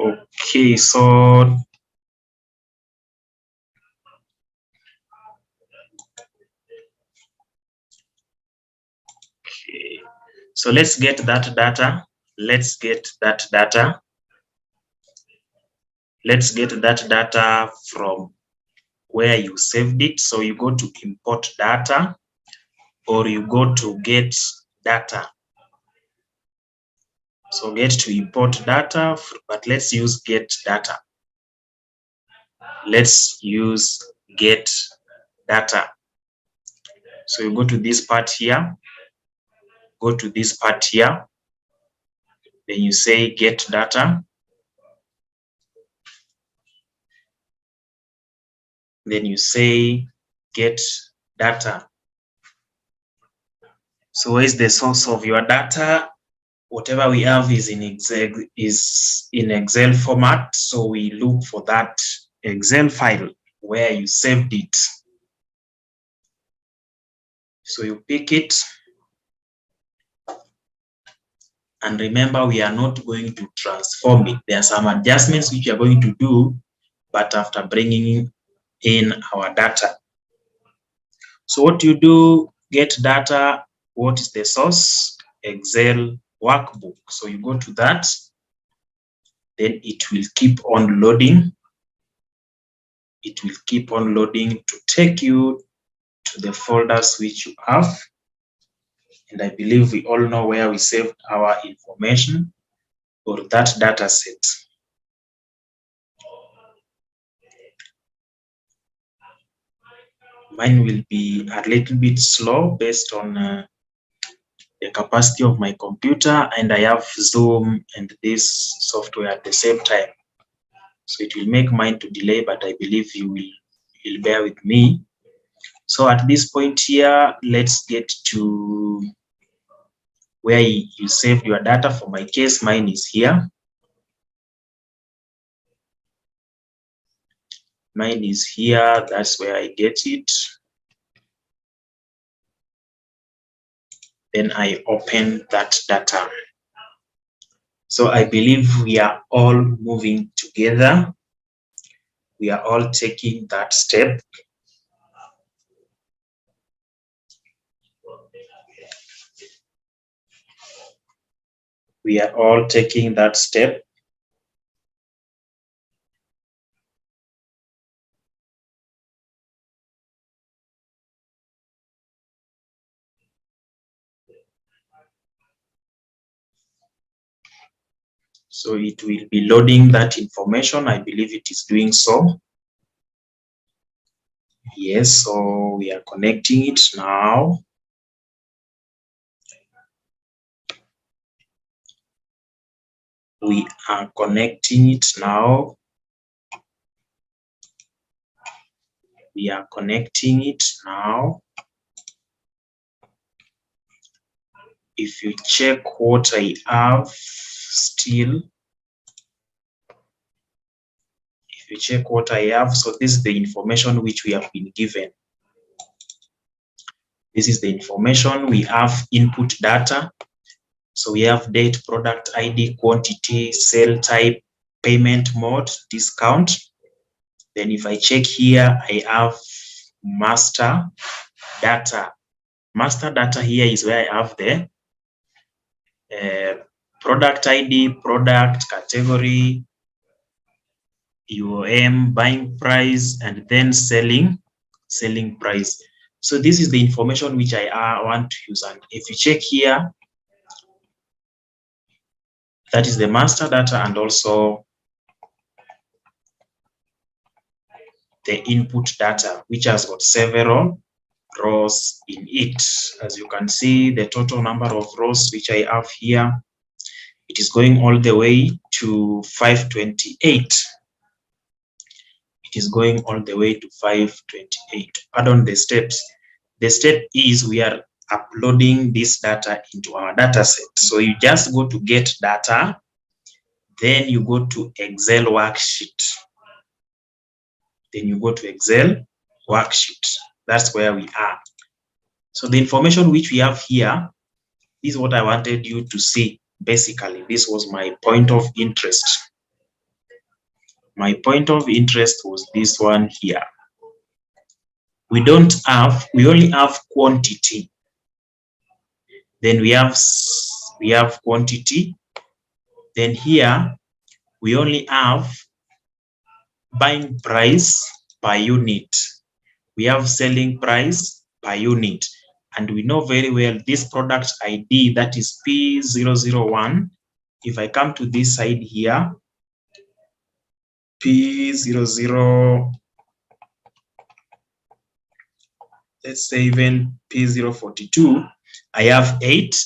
Okay, so let's get that data. Let's get that data. Let's get that data from where you saved it. So you go to import data, or you go to get data. So get to import data, but let's use get data. Let's use get data. So you go to this part here, go to this part here, then you say get data. Then you say get data. So where is the source of your data? Whatever we have is in Excel format. So we look for that Excel file where you saved it. So you pick it. And remember, we are not going to transform it. There are some adjustments which we are going to do, but after bringing in our data. So what you do, get data, what is the source? Excel workbook. So you go to that, then it will keep on loading. It will keep on loading to take you to the folders which you have. And I believe we all know where we saved our information or that data set. Mine will be a little bit slow based on the capacity of my computer, and I have Zoom and this software at the same time. So it will make mine to delay, but I believe you will bear with me. So at this point here, let's get to where you saved your data. For my case, mine is here. Mine is here, that's where I get it. Then I open that data. So I believe we are all moving together. We are all taking that step. We are all taking that step. So it will be loading that information. I believe it is doing so. Yes, so we are connecting it now. We are connecting it now. We are connecting it now. If you check what I have still, if you check what I have, so this is the information which we have been given. This is the information. We have input data. So we have date, product ID, quantity, sale type, payment mode, discount. Then if I check here, I have master data. Master data here is where I have the product ID, product category, UOM, buying price, and then selling price. So this is the information which I want to use. And if you check here, that is the master data and also the input data, which has got several rows in it. As you can see, the total number of rows which I have here, it is going all the way to 528. It is going all the way to 528. Pardon the steps. The step is we are uploading this data into our data set. So you just go to get data, then you go to Excel worksheet. Then you go to Excel worksheet. That's where we are. So the information which we have here is what I wanted you to see. Basically, this was my point of interest. My point of interest was this one here. We only have quantity. Then we have quantity. Then here we only have buying price per unit. We have selling price per unit. And we know very well this product ID, that is P001. If I come to this side here, P00, let's say even P042, I have 8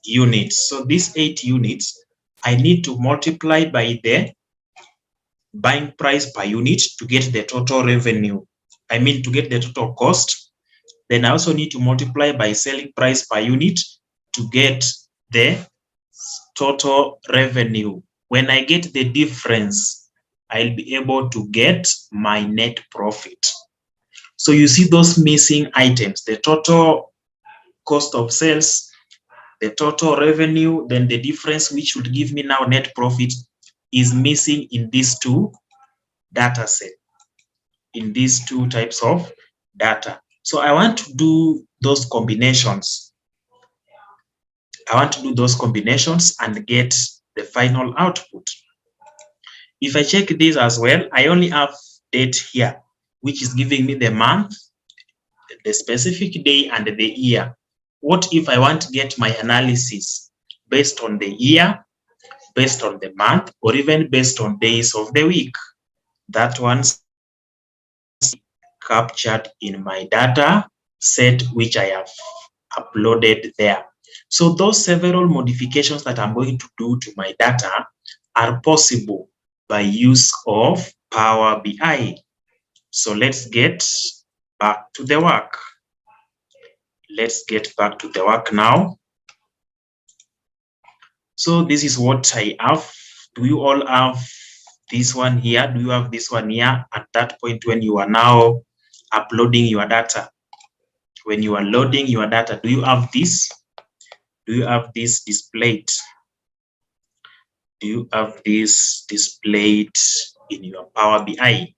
units. So these 8 units, I need to multiply by the buying price per unit to get the total revenue. I mean, to get the total cost. Then I also need to multiply by selling price per unit to get the total revenue. When I get the difference, I'll be able to get my net profit. So you see those missing items, the total cost of sales, the total revenue, then the difference, which would give me now net profit, is missing in these two data sets, in these two types of data. So I want to do those combinations. I want to do those combinations and get the final output. If I check this as well, I only have date here, which is giving me the month, the specific day, and the year. What if I want to get my analysis based on the year, based on the month, or even based on days of the week? That one's captured in my data set, which I have uploaded there. So those several modifications that I'm going to do to my data are possible by use of Power BI. So let's get back to the work. Let's get back to the work now. So this is what I have. Do you all have this one here? Do you have this one here at that point when you are now uploading your data? When you are loading your data, do you have this? Do you have this displayed? Do you have this displayed in your Power BI?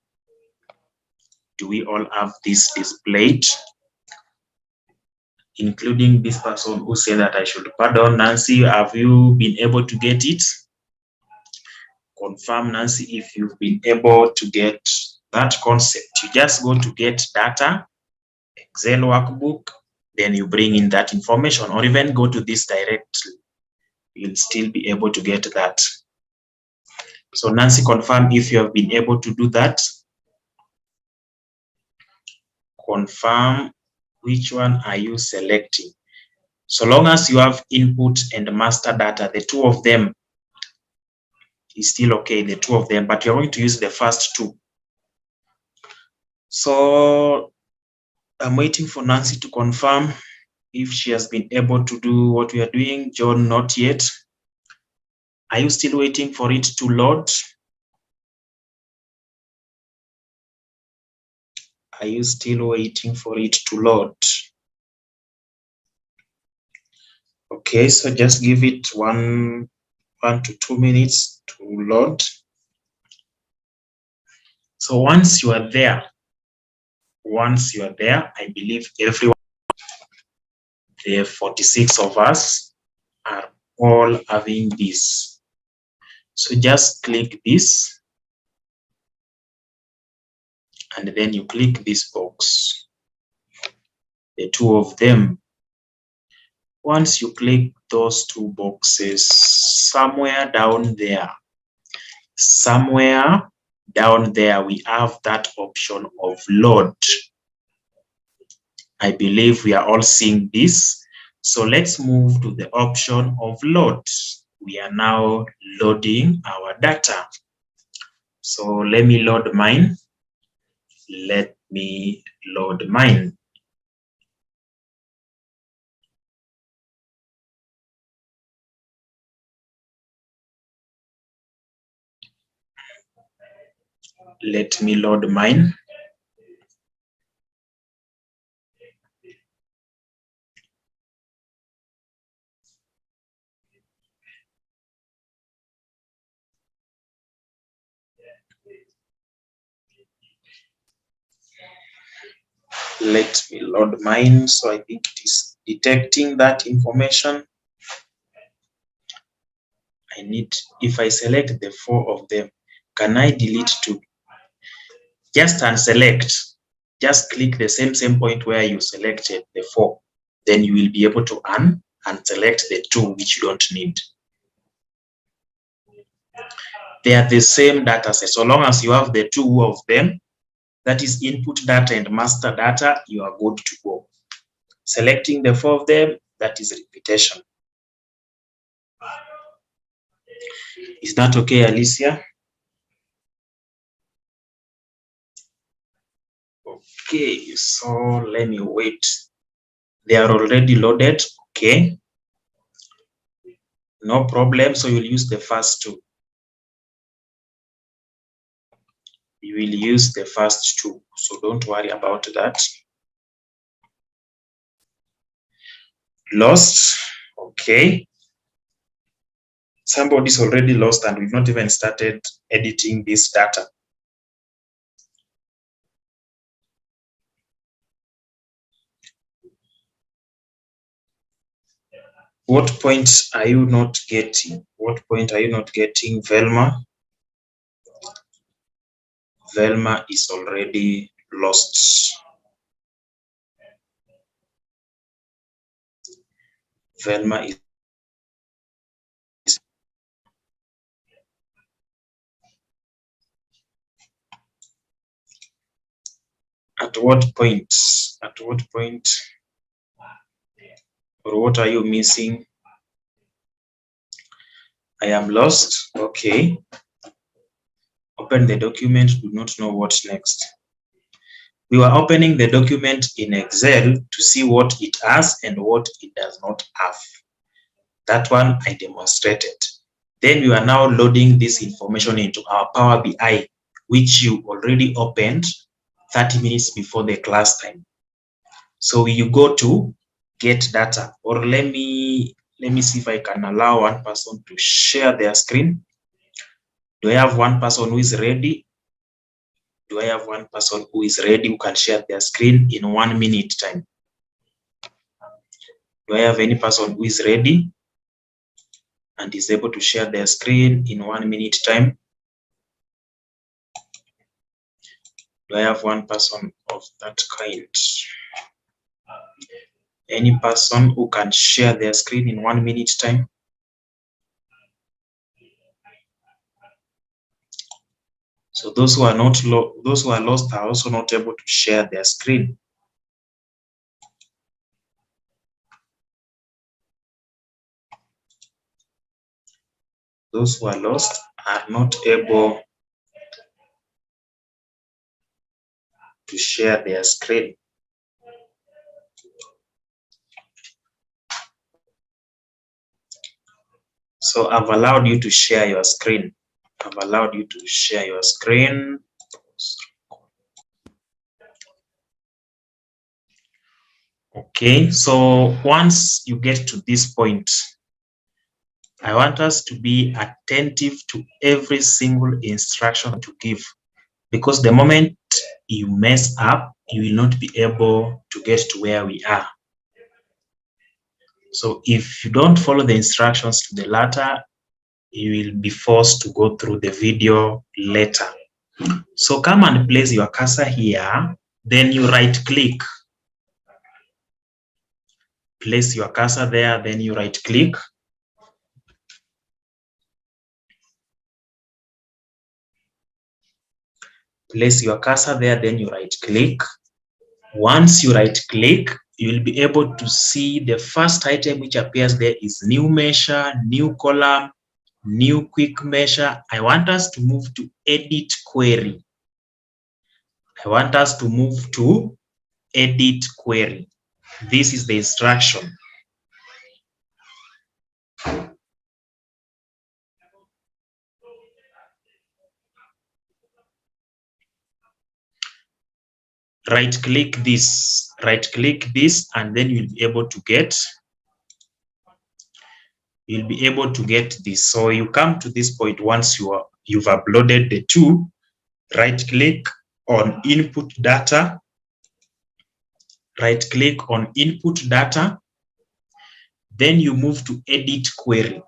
Do we all have this displayed? Including this person who said that I should pardon. Nancy, have you been able to get it? Confirm, Nancy, if you've been able to get that concept. You just go to get data, Excel workbook, then you bring in that information, or even go to this directly. You'll still be able to get that. So Nancy, confirm if you have been able to do that. Confirm which one are you selecting. So long as you have input and master data, the two of them is still okay, the two of them, but you're going to use the first two. So I'm waiting for Nancy to confirm if she has been able to do what we are doing. John, not yet. Are you still waiting for it to load? Are you still waiting for it to load? Okay, so just give it 1 to 2 minutes to load. So once you are there, I believe everyone, the 46 of us, are all having this. So just click this, and then you click this box, the two of them. Once you click those two boxes, somewhere down there, we have that option of load. I believe we are all seeing this. So let's move to the option of load. We are now loading our data. So let me load mine. Let me load mine. Let me load mine. Let me load mine. So I think it is detecting that information. I need, if I select the 4 of them, can I delete 2? Just unselect. Just click the same point where you selected the 4. Then you will be able to unselect the 2 which you don't need. They are the same data set. So long as you have the 2 of them, that is input data and master data, you are good to go. Selecting the 4 of them, that is repetition. Is that okay, Alicia? Okay, so let me wait. They are already loaded. Okay. No problem. So you'll use the first 2. You will use the first 2. So don't worry about that. Lost. Okay. Somebody's already lost and we've not even started editing this data. What point are you not getting? What point are you not getting, Velma? Velma is already lost. Velma is at what point? At what point? Or what are you missing? I am lost. Okay. Open the document, do not know what next. We were opening the document in Excel to see what it has and what it does not have. That one I demonstrated. Then we are now loading this information into our Power BI, which you already opened 30 minutes before the class time. So you go to get data, or let me see if I can allow one person to share their screen. Do I have one person who is ready? Do I have one person who is ready who can share their screen in 1 minute time? Do I have any person who is ready and is able to share their screen in 1 minute time? Do I have one person of that kind? Any person who can share their screen in 1 minute time? So those who are not those who are lost are also not able to share their screen. Those who are lost are not able to share their screen. So I've allowed you to share your screen. I've allowed you to share your screen. Okay, so once you get to this point, I want us to be attentive to every single instruction to give, because the moment you mess up, you will not be able to get to where we are. So if you don't follow the instructions to the letter, you will be forced to go through the video later. So come and place your cursor here, then you right click. Place your cursor there, then you right click. Place your cursor there, then you right click. Once you right click, you will be able to see the first item which appears there is new measure, new column, new quick measure. I want us to move to edit query. I want us to move to edit query. This is the instruction. Right click this, and then you'll be able to get this. So you come to this point once you've uploaded the 2, right click on input data, right click on input data, then you move to edit query.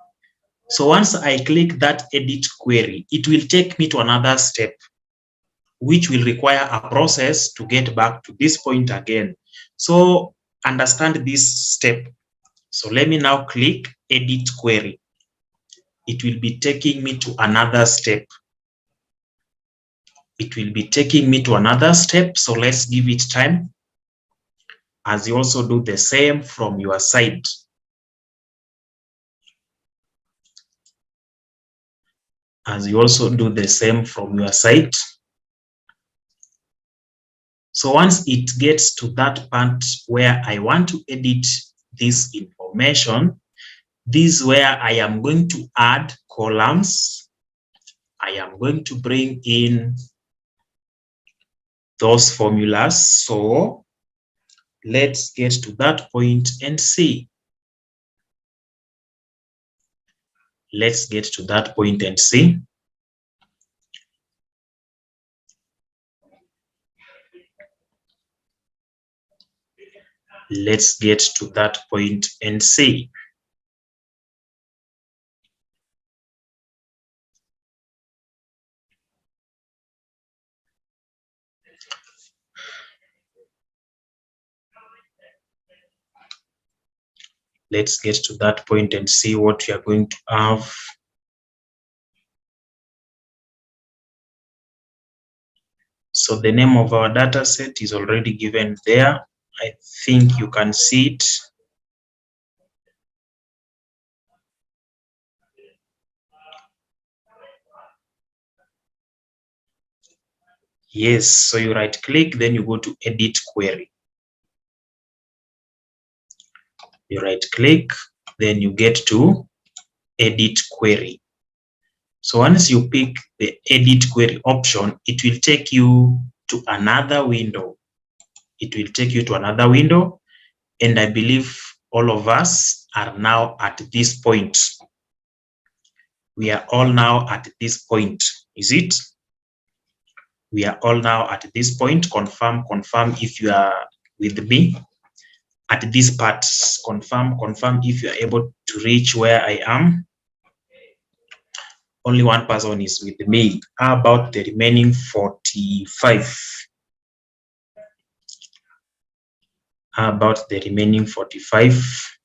So once I click that edit query, it will take me to another step, which will require a process to get back to this point again. So understand this step. So let me now click edit query. It will be taking me to another step. It will be taking me to another step. So let's give it time as you also do the same from your side. As you also do the same from your side. So once it gets to that part where I want to edit this information, this is where I am going to add columns. I am going to bring in those formulas. So let's get to that point and see. Let's get to that point and see. Let's get to that point and see. Let's get to that point and see what we are going to have. So the name of our data set is already given there. I think you can see it. Yes, so you right click, then you go to edit query. You right click, then you get to edit query. So once you pick the edit query option, it will take you to another window. It will take you to another window. And I believe all of us are now at this point. We are all now at this point. Is it? We are all now at this point. Confirm if you are with me. At this part, confirm if you are able to reach where I am. Only one person is with me. How about the remaining 45? How about the remaining 45?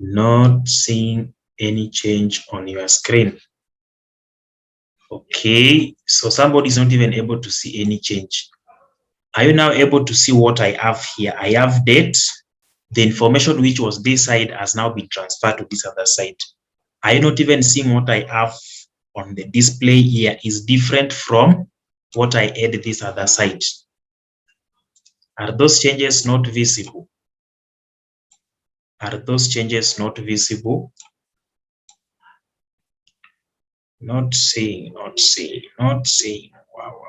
Not seeing any change on your screen. Okay, so somebody is not even able to see any change. Are you now able to see what I have here? I have date. The information which was this side has now been transferred to this other side. Are you not even seeing what I have on the display here is different from what I add this other side? Are those changes not visible? Are those changes not visible? Not seeing. Wow, wow.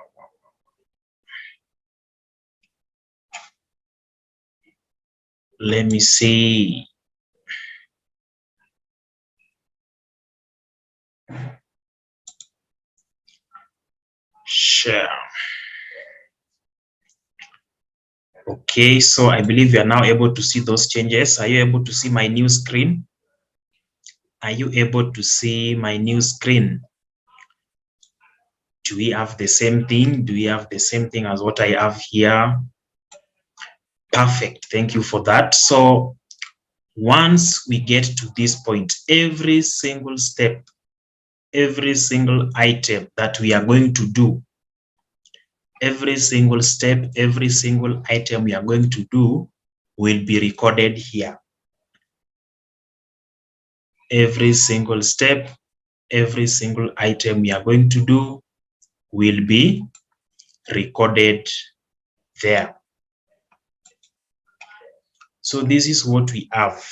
Let me see. Share. Okay, so I believe you are now able to see those changes. Are you able to see my new screen? Are you able to see my new screen? Do we have the same thing? Do we have the same thing as what I have here? Perfect. Thank you for that. So once we get to this point, every single step, every single item that we are going to do, every single step, every single item we are going to do will be recorded here. Every single step, every single item we are going to do will be recorded there. So this is what we have.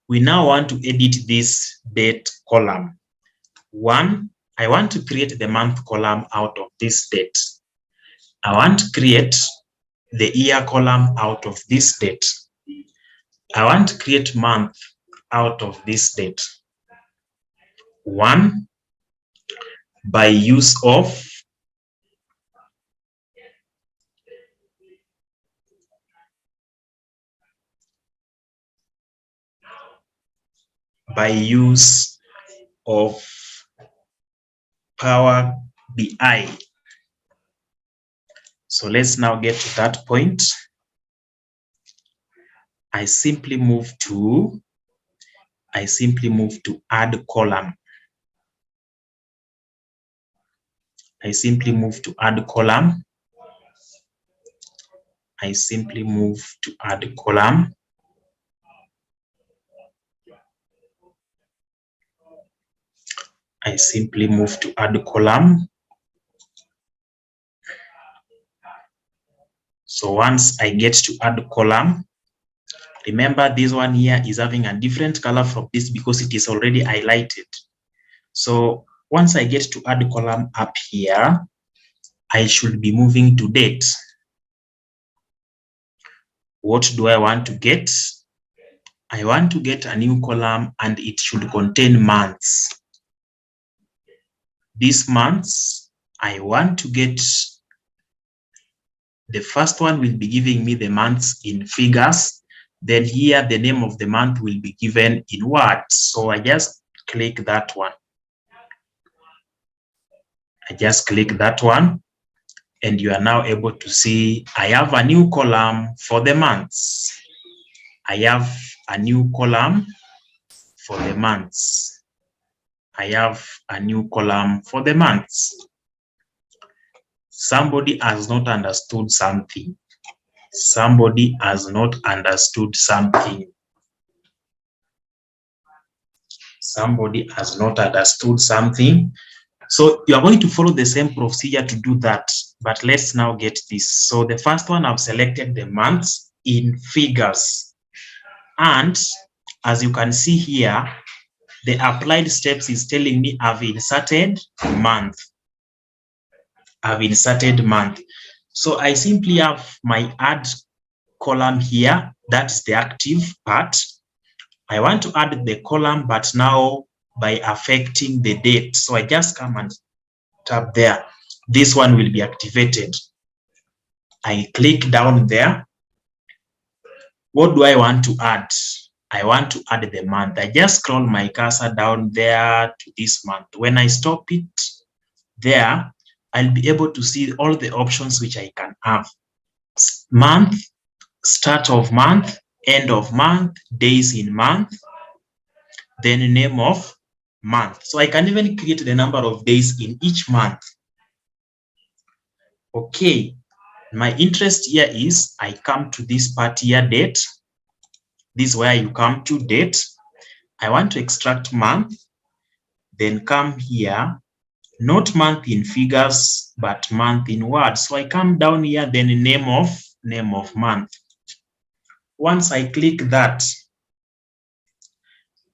We now want to edit this date column. One, I want to create the month column out of this date. I want to create the year column out of this date. I want to create month out of this date. One, by use of by use of Power BI. So let's now get to that point. I simply move to add column. I simply move to add column. I simply move to add column. I simply move to add column. So once I get to add column, remember this one here is having a different color from this because it is already highlighted. So once I get to add column up here, I should be moving to date. What do I want to get? I want to get a new column and it should contain months. These months, I want to get, the first one will be giving me the months in figures. Then here, the name of the month will be given in words. So I just click that one. I just click that one. And you are now able to see I have a new column for the months. I have a new column for the months. I have a new column for the months. Somebody has not understood something. Somebody has not understood something. Somebody has not understood something. So you are going to follow the same procedure to do that. But let's now get this. So the first one, I've selected the months in figures. And as you can see here, the applied steps is telling me I've inserted month. I've inserted month. So I simply have my add column here. That's the active part. I want to add the column, but now by affecting the date. So I just come and tap there. This one will be activated. I click down there. What do I want to add? I want to add the month. I just scroll my cursor down there to this month. When I stop it there, I'll be able to see all the options which I can have. Month, start of month, end of month, days in month, then name of month. So I can even create the number of days in each month. Okay, my interest here is I come to this part here, date. This is where you come to date. I want to extract month, then come here, not month in figures, but month in words. So I come down here, then name of month. Once I click that,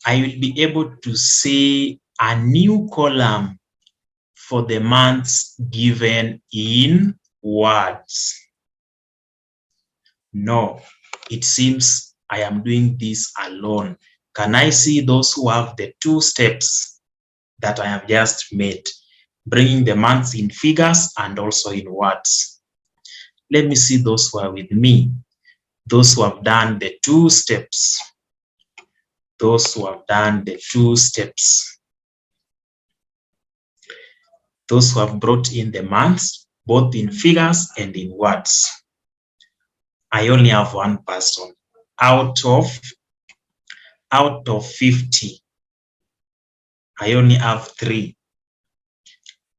I will be able to see a new column for the months given in words. No, it seems I am doing this alone. Can I see those who have the two steps that I have just made, bringing the months in figures and also in words? Let me see those who are with me, those who have done the two steps. Those who have done the two steps. Those who have brought in the months, both in figures and in words. I only have one person out of 50. I only have 3.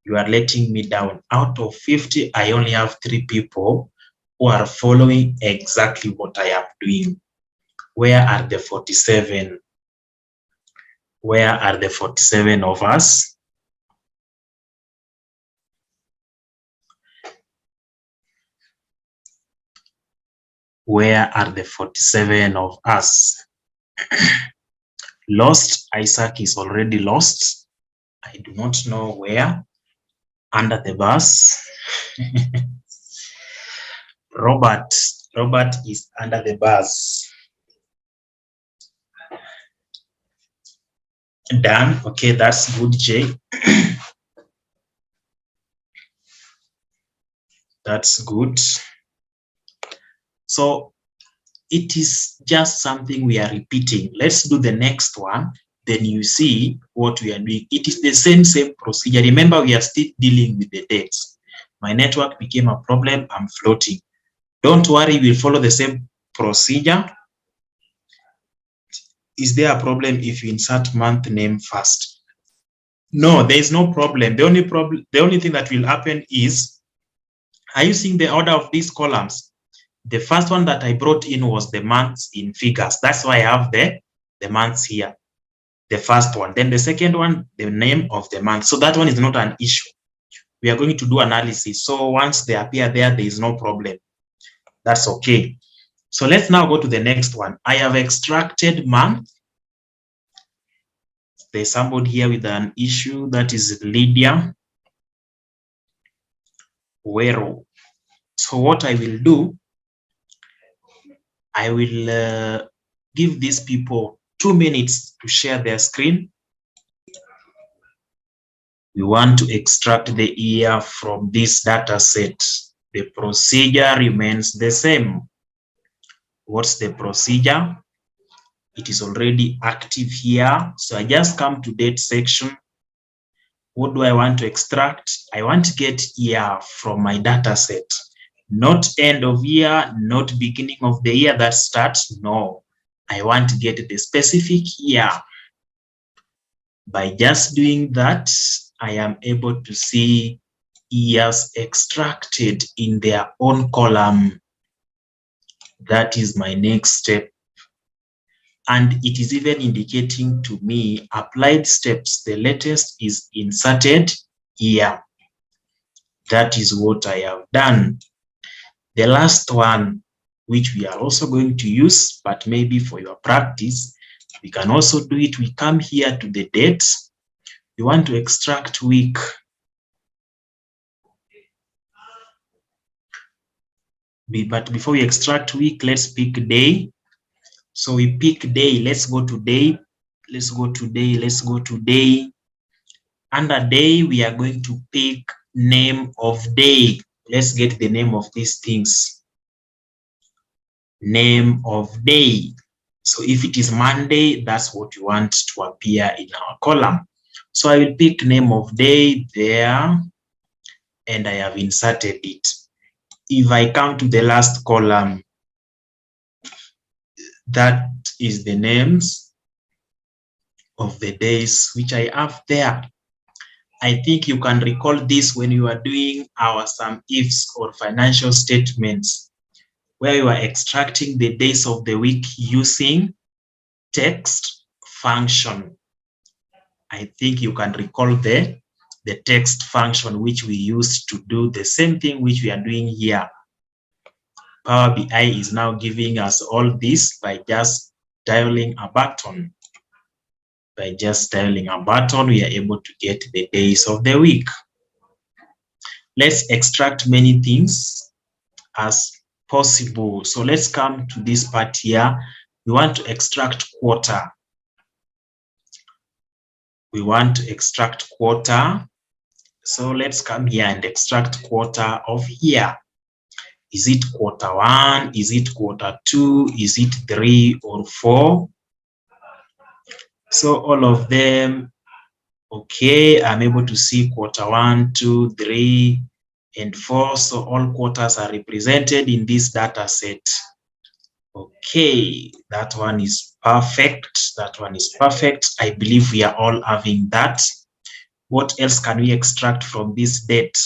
You are letting me down. Out of 50, I only have 3 people who are following exactly what I am doing. Where are the 47? Where are the 47 of us? Where are the 47 of us? Lost. Isaac is already lost. I do not know where. Under the bus. Robert is under the bus. Done. Okay, that's good, Jay. That's good. So it is just something we are repeating. Let's do the next one. then you see what we are doing. It is the same procedure. Remember, we are still dealing with the dates. My network became a problem. I'm floating. Don't worry, we'll follow the same procedure. Is there a problem if you insert month name first? No, there is no problem. The only thing that will happen is, are you seeing the order of these columns? The first one that I brought in was the months in figures. That's why I have the months here. The first one. Then the second one, the name of the month. So that one is not an issue. We are going to do analysis. So once they appear there, there is no problem. That's okay. So let's now go to the next one. I have extracted month. There's somebody here with an issue, that is Lydia Wero. So what I will do, I will give these people 2 minutes to share their screen. We want to extract the year from this data set. The procedure remains the same. What's the procedure? It is already active here. So I just come to date section. What do I want to extract? I want to get year from my data set. Not end of year, not beginning of the year that starts. No, I want to get the specific year. By just doing that, I am able to see years extracted in their own column. That is my next step. And it is even indicating to me applied steps. The latest is inserted year. That is what I have done. The last one, which we are also going to use, but maybe for your practice, we can also do it. We come here to the date. We want to extract week. But before we extract week, let's pick day. So we pick day. Let's go to day. Let's go to day. Let's go to day. Under day, we are going to pick name of day. Let's get the name of these things. Name of day. So if it is Monday, that's what you want to appear in our column. So I will pick name of day there, and I have inserted it. If I come to the last column, that is the names of the days which I have there. I think you can recall this when you are doing our sum ifs or financial statements, where you are extracting the days of the week using text function. I think you can recall the text function which we used to do the same thing which we are doing here. Power BI is now giving us all this by just dialing a button. By just dialing a button, we are able to get the days of the week. Let's extract many things as possible. So let's come to this part here. We want to extract quarter. We want to extract quarter. So let's come here and extract quarter of year. Is it quarter 1? Is it quarter 2? Is it 3 or 4? So all of them, okay, I'm able to see quarter 1, 2, 3, and 4. So all quarters are represented in this data set. Okay, that one is perfect. That one is perfect. I believe we are all having that. What else can we extract from this date?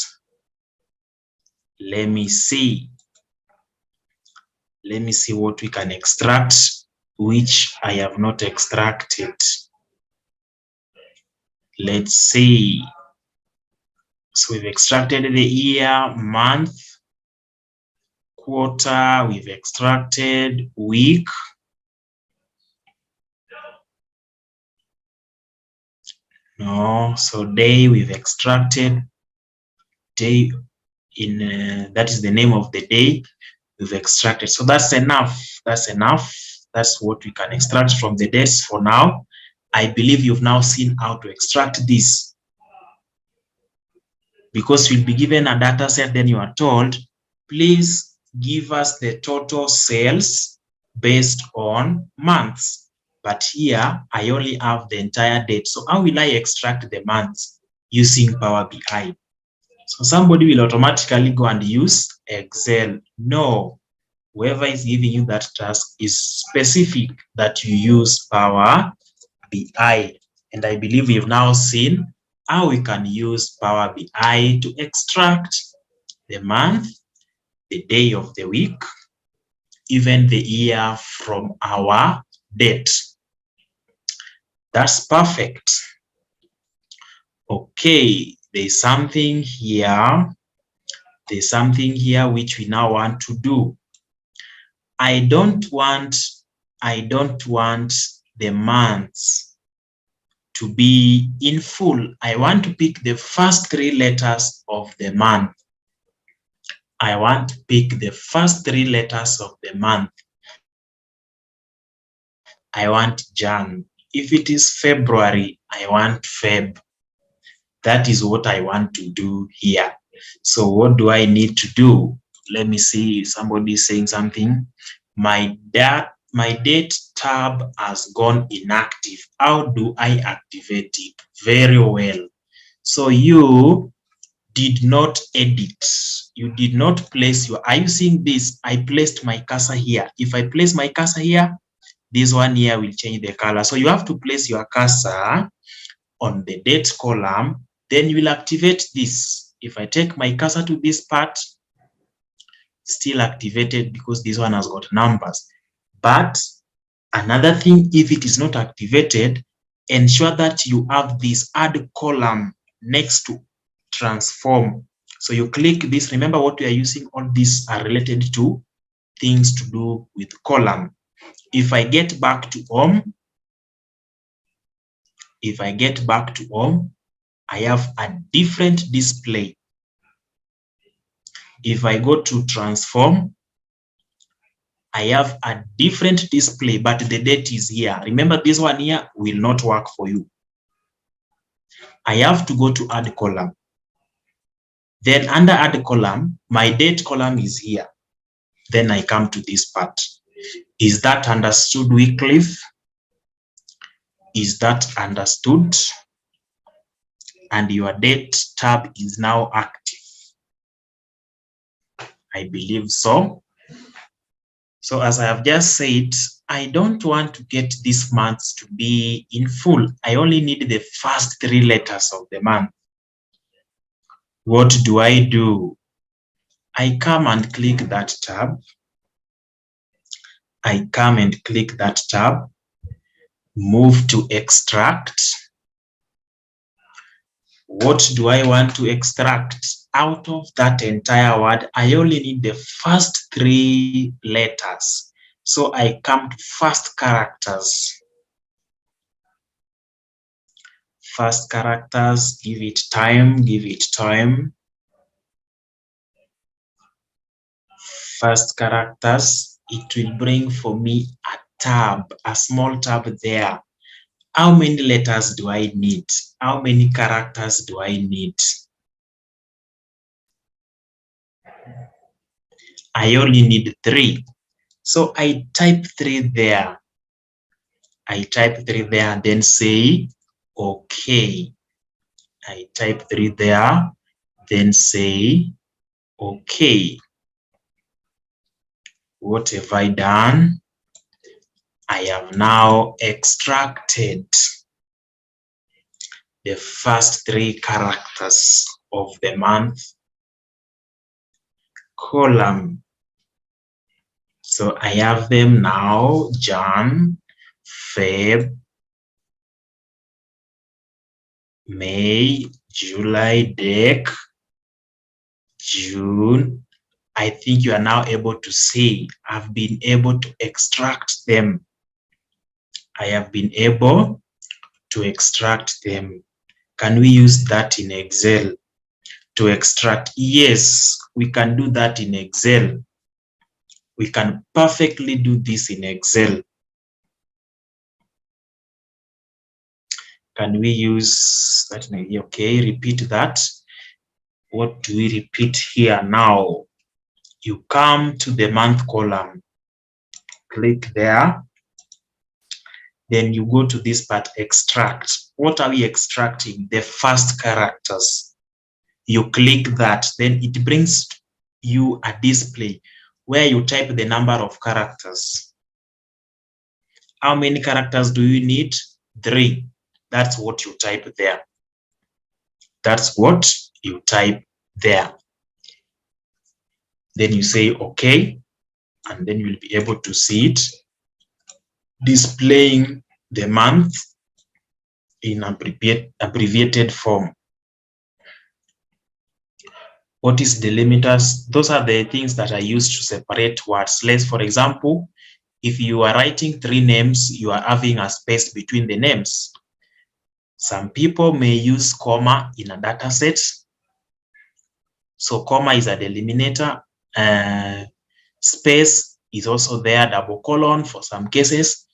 Let me see. Let me see what we can extract, which I have not extracted. Let's see. So we've extracted the year, month, quarter, we've extracted week. No, so day, we've extracted day in, that is the name of the day we've extracted. So that's enough. That's enough. That's what we can extract from the dates for now. I believe you've now seen how to extract this. Because you'll be given a data set, then you are told, please give us the total sales based on months. but here I only have the entire date. So how will I extract the months? Using Power BI. So somebody will automatically go and use Excel. No, whoever is giving you that task is specific that you use Power BI. And I believe we've now seen how we can use Power BI to extract the month, the day of the week, even the year from our date. That's perfect. Okay, there's something here. There's something here which we now want to do. I don't want the months to be in full. I want to pick the first 3 letters of the month. I want to pick the first 3 letters of the month. I want Jan. If it is February, I want Feb. That is what I want to do here. So what do I need to do? Let me see, somebody is saying something. My date tab has gone inactive. How do I activate it? Very well. So you did not edit. You did not place your, are you seeing this? I placed my cursor here. If I place my cursor here, this one here will change the color. So you have to place your cursor on the date column, then you will activate this. If I take my cursor to this part, still activated because this one has got numbers. But another thing, if it is not activated, ensure that you have this add column next to transform. So you click this. Remember what we are using, all these are related to things to do with column. If I get back to home, I have a different display. If I go to transform, I have a different display, but the date is here. Remember, this one here will not work for you. I have to go to add column. Then under add column, my date column is here. Then I come to this part. Is that understood, Wycliffe? Is that understood? And your date tab is now active. I believe so. So as I have just said, I don't want to get these months to be in full. I only need the first 3 letters of the month. What do? I come and click that tab. Move to extract. What do I want to extract? Out of that entire word, I only need the first 3 letters. So I come to first characters. First characters, give it time. First characters, it will bring for me a tab, a small tab there. How many letters do I need? How many characters do I need? I only need 3. So I type 3 there. Then say, okay. I type 3 there, then say, okay. What have I done? I have now extracted the first 3 characters of the month column. So I have them now: Jan, Feb, May, July, Dec, June. I think you are now able to see I've been able to extract them. I have been able to extract them. Can we use that in Excel to extract? Yes, we can do that in Excel. We can perfectly do this in Excel. Can we use that? Okay, repeat that. What do we repeat here now? You come to the month column, click there, then you go to this part, extract. What are we extracting? The first characters. You click that, then it brings you a display where you type the number of characters. How many characters do you need? 3. That's what you type there. That's what you type there. Then you say okay, and then you'll be able to see it displaying the month in abbreviated form. What is delimiters? Those are the things that are used to separate words. Let's, for example, if you are writing 3 names, you are having a space between the names. Some people may use comma in a data set. So comma is a delimiter. Space is also there, double colon for some cases.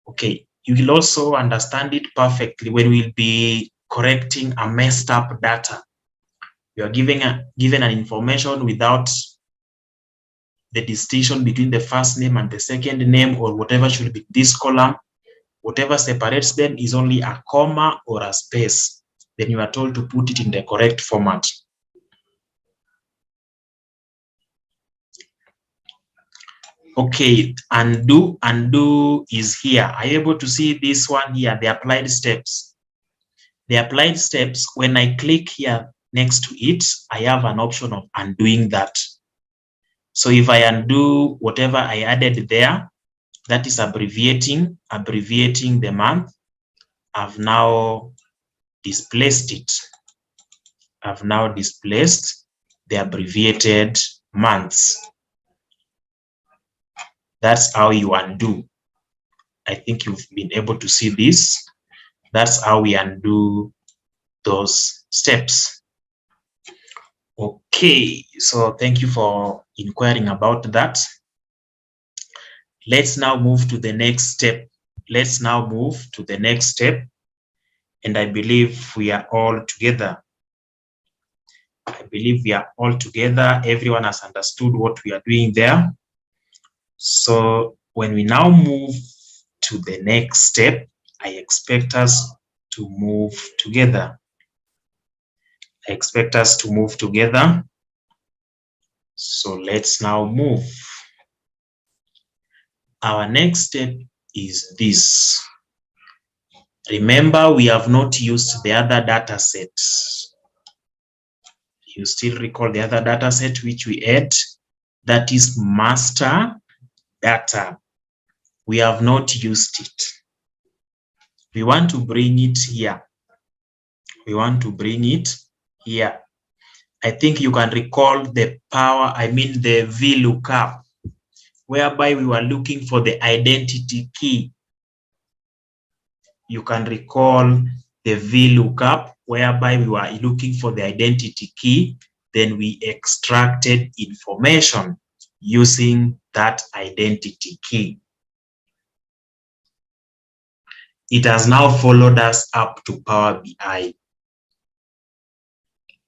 Okay, you will also understand it perfectly when we'll be correcting a messed up data. You are given an information without the distinction between the first name and the second name, or whatever should be this column. Whatever separates them is only a comma or a space. Then you are told to put it in the correct format. Okay, undo is here. Are you able to see this one here, the applied steps? The applied steps, when I click here next to it, I have an option of undoing that. So if I undo whatever I added there, that is abbreviating the month, I've now displaced it. I've now displaced the abbreviated months. That's how you undo. I think you've been able to see this. That's how we undo those steps. Okay, so thank you for inquiring about that. Let's now move to the next step. And I believe we are all together. Everyone has understood what we are doing there. So when we now move to the next step, I expect us to move together. So let's now move. Our next step is this. Remember, we have not used the other data set. You still recall the other data set which we had? That is master data. We have not used it. We want to bring it here. I think you can recall the VLOOKUP, whereby we were looking for the identity key. You can recall the VLOOKUP, whereby we were looking for the identity key. Then we extracted information using that identity key. It has now followed us up to Power BI.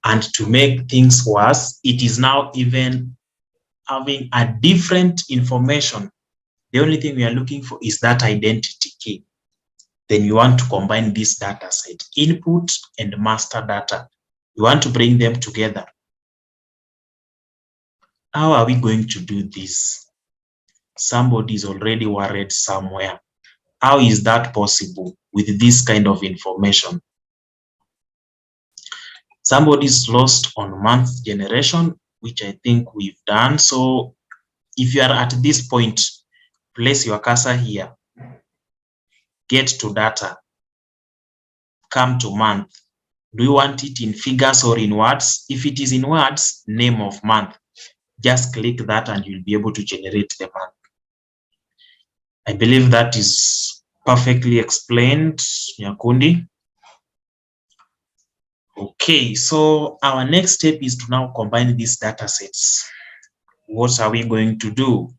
And to make things worse, it is now even having a different information. The only thing we are looking for is that identity key. Then you want to combine this data set, input and master data. You want to bring them together. How are we going to do this? Somebody is already worried somewhere. How is that possible with this kind of information? Somebody's lost on month generation, which I think we've done. So if you are at this point, place your cursor here. Get to data. Come to month. Do you want it in figures or in words? If it is in words, name of month. Just click that and you'll be able to generate the month. I believe that is perfectly explained, Nyakundi. Okay, so our next step is to now combine these data sets. What are we going to do?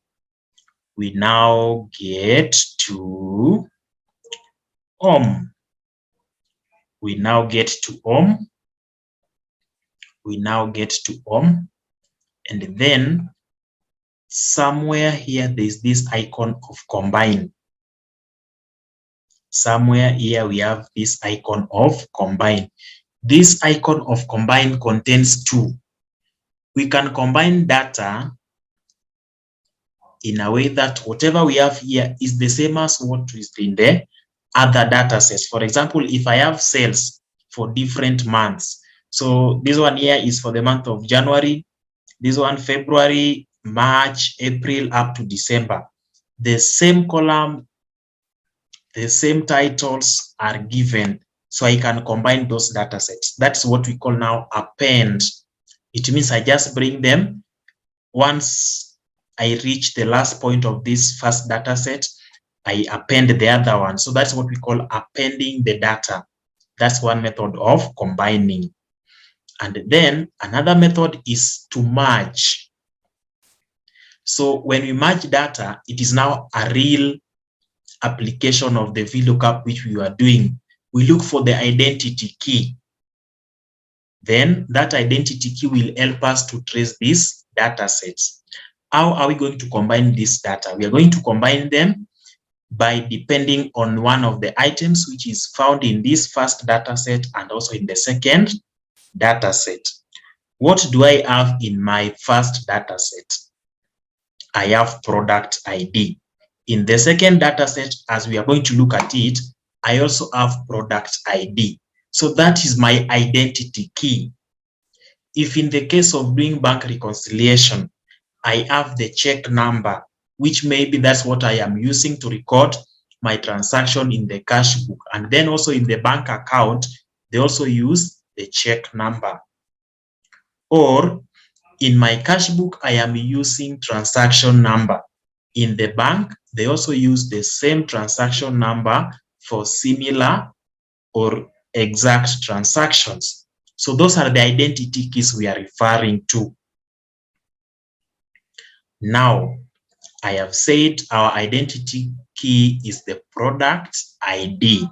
We now get to home. We now get to home. And then somewhere here, there's this icon of combine. somewhere here we have this icon of combine. This icon of combine contains two. We can combine data in a way that whatever we have here is the same as what is in the other data sets. For example, if I have sales for different months, so this one here is for the month of January, this one February, March, April, up to December. The same column, the same titles are given, so I can combine those data sets. That's what we call now append. It means I just bring them. Once I reach the last point of this first data set, I append the other one. So that's what we call appending the data. That's one method of combining. And then another method is to merge. So when we merge data, it is now a real application of the VLOOKUP which we are doing. We look for the identity key. Then that identity key will help us to trace these data sets. How are we going to combine this data? We are going to combine them by depending on one of the items which is found in this first data set and also in the second data set. What do I have in my first data set? I have product ID. In the second data set, as we are going to look at it, I also have product ID. So that is my identity key. If in the case of doing bank reconciliation, I have the check number, which maybe that's what I am using to record my transaction in the cash book. And then also in the bank account, they also use the check number. Or in my cash book, I am using transaction number. In the bank, they also use the same transaction number for similar or exact transactions. So those are the identity keys we are referring to. Now, I have said our identity key is the product ID.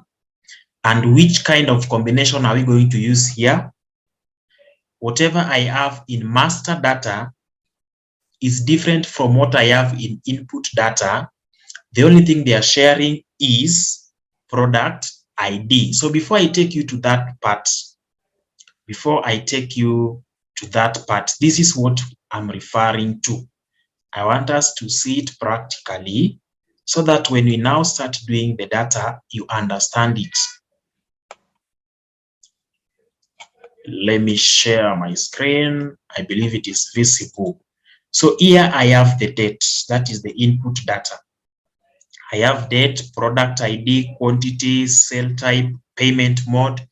And which kind of combination are we going to use here? Whatever I have in master data is different from what I have in input data. The only thing they are sharing is product ID. So before I take you to that part, this is what I'm referring to. I want us to see it practically so that when we now start doing the data, you understand it. Let me share my screen. I believe it is visible. So here I have the date, that is the input data. I have date, product ID, quantity, sale type, payment mode,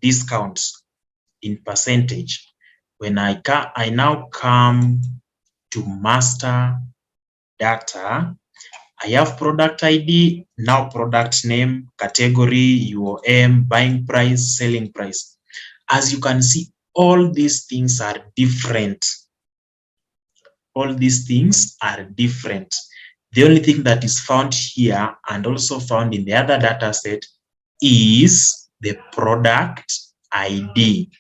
discounts in percentage. When I now come to master data, I have product ID, now product name, category, UOM, buying price, selling price. As you can see, all these things are different. All these things are different. The only thing that is found here and also found in the other data set is the product ID.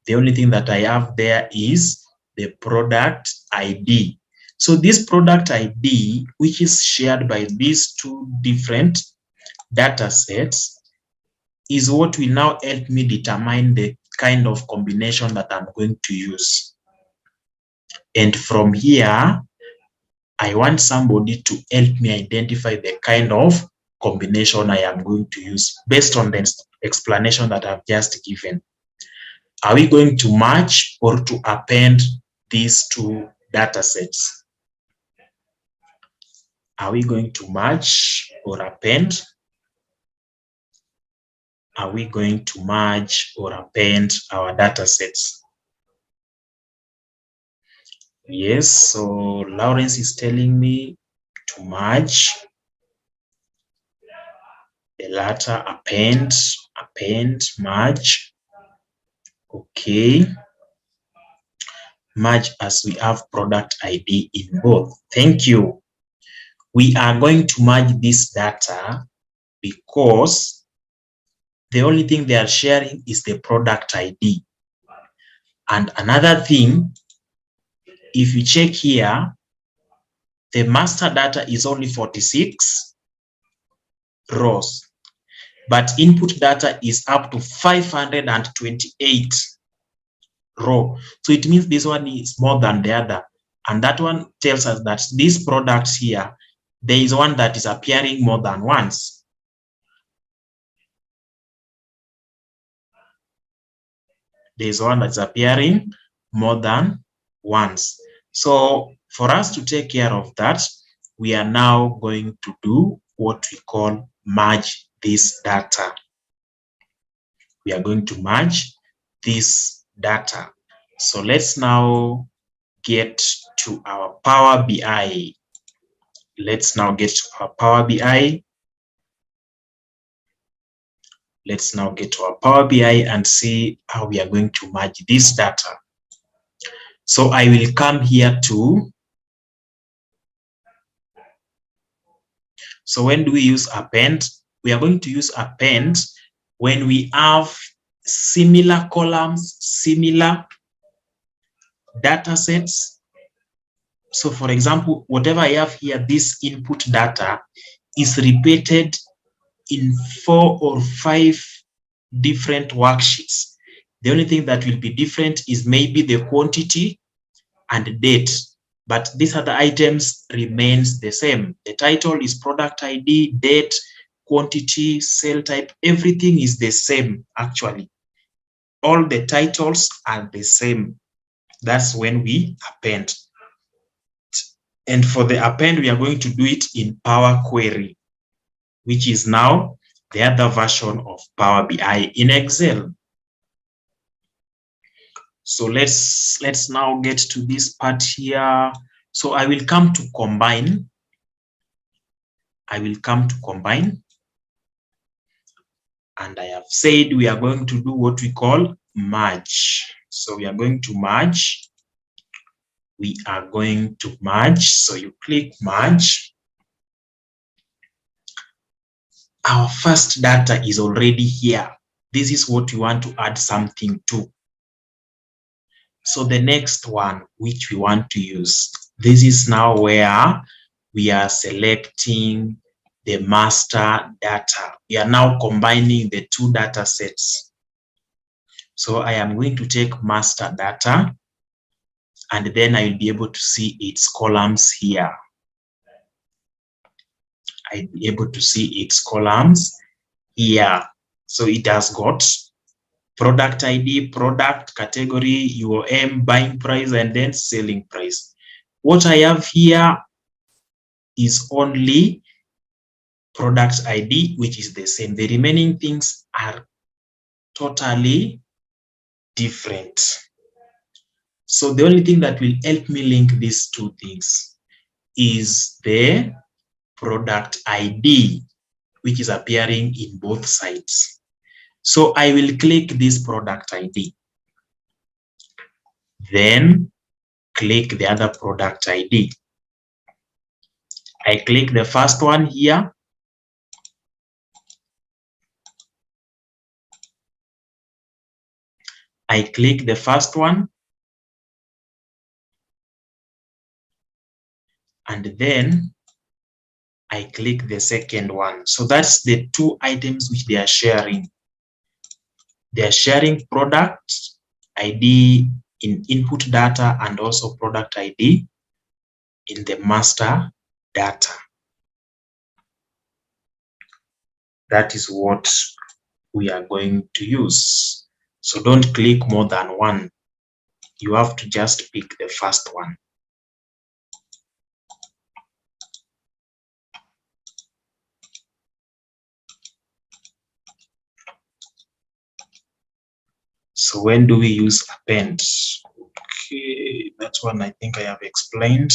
The only thing that I have there is the product ID. So this product ID, which is shared by these two different data sets, is what will now help me determine the kind of combination that I'm going to use. And from here, I want somebody to help me identify the kind of combination I am going to use based on the explanation that I've just given. Are we going to match or to append these two data sets? Are we going to match or append? Are we going to merge or append our data sets? Yes, so Lawrence is telling me to merge. The latter append, merge. Okay. Merge as we have product ID in both. Thank you. We are going to merge this data because the only thing they are sharing is the product ID. And another thing, if you check here, the master data is only 46 rows, but input data is up to 528 row. So it means this one is more than the other. And that one tells us that these products here, there is one that is appearing more than once. There is one that's appearing more than once. So for us to take care of that, we are now going to do what we call merge this data. We are going to merge this data. So let's now get to our Power BI. Let's now get to our Power BI. Let's now get to our Power BI and see how we are going to merge this data. So I will come here to, so when do we use append? We are going to use append when we have similar columns, similar data sets. So for example, whatever I have here, this input data is repeated in 4 or 5 different worksheets. The only thing that will be different is maybe the quantity and date, but these other items remains the same. The title is product ID, date, quantity, cell type, everything is the same actually. All the titles are the same. That's when we append. And for the append, we are going to do it in Power Query, which is now the other version of Power BI in Excel. So let's now get to this part here. So I will come to combine. I will come to combine. And I have said we are going to do what we call merge. So we are going to merge. We are going to merge. So you click merge. Our first data is already here. This is what we want to add something to. So the next one, which we want to use, this is now where we are selecting the master data. We are now combining the two data sets. So I am going to take master data, and then I will be able to see its columns here. I'll be able to see its columns here. So it has got product ID, product, category, UOM, buying price, and then selling price. What I have here is only product ID, which is the same. The remaining things are totally different. So the only thing that will help me link these two things is the product ID, which is appearing in both sides. So I will click this product ID, then click the other product ID. I click the first one here. I click the first one, and then I click the second one. So that's the two items which they are sharing. They are sharing product ID in input data and also product ID in the master data. That is what we are going to use. So don't click more than one. You have to just pick the first one. So when do we use append? Okay, that one I think I have explained.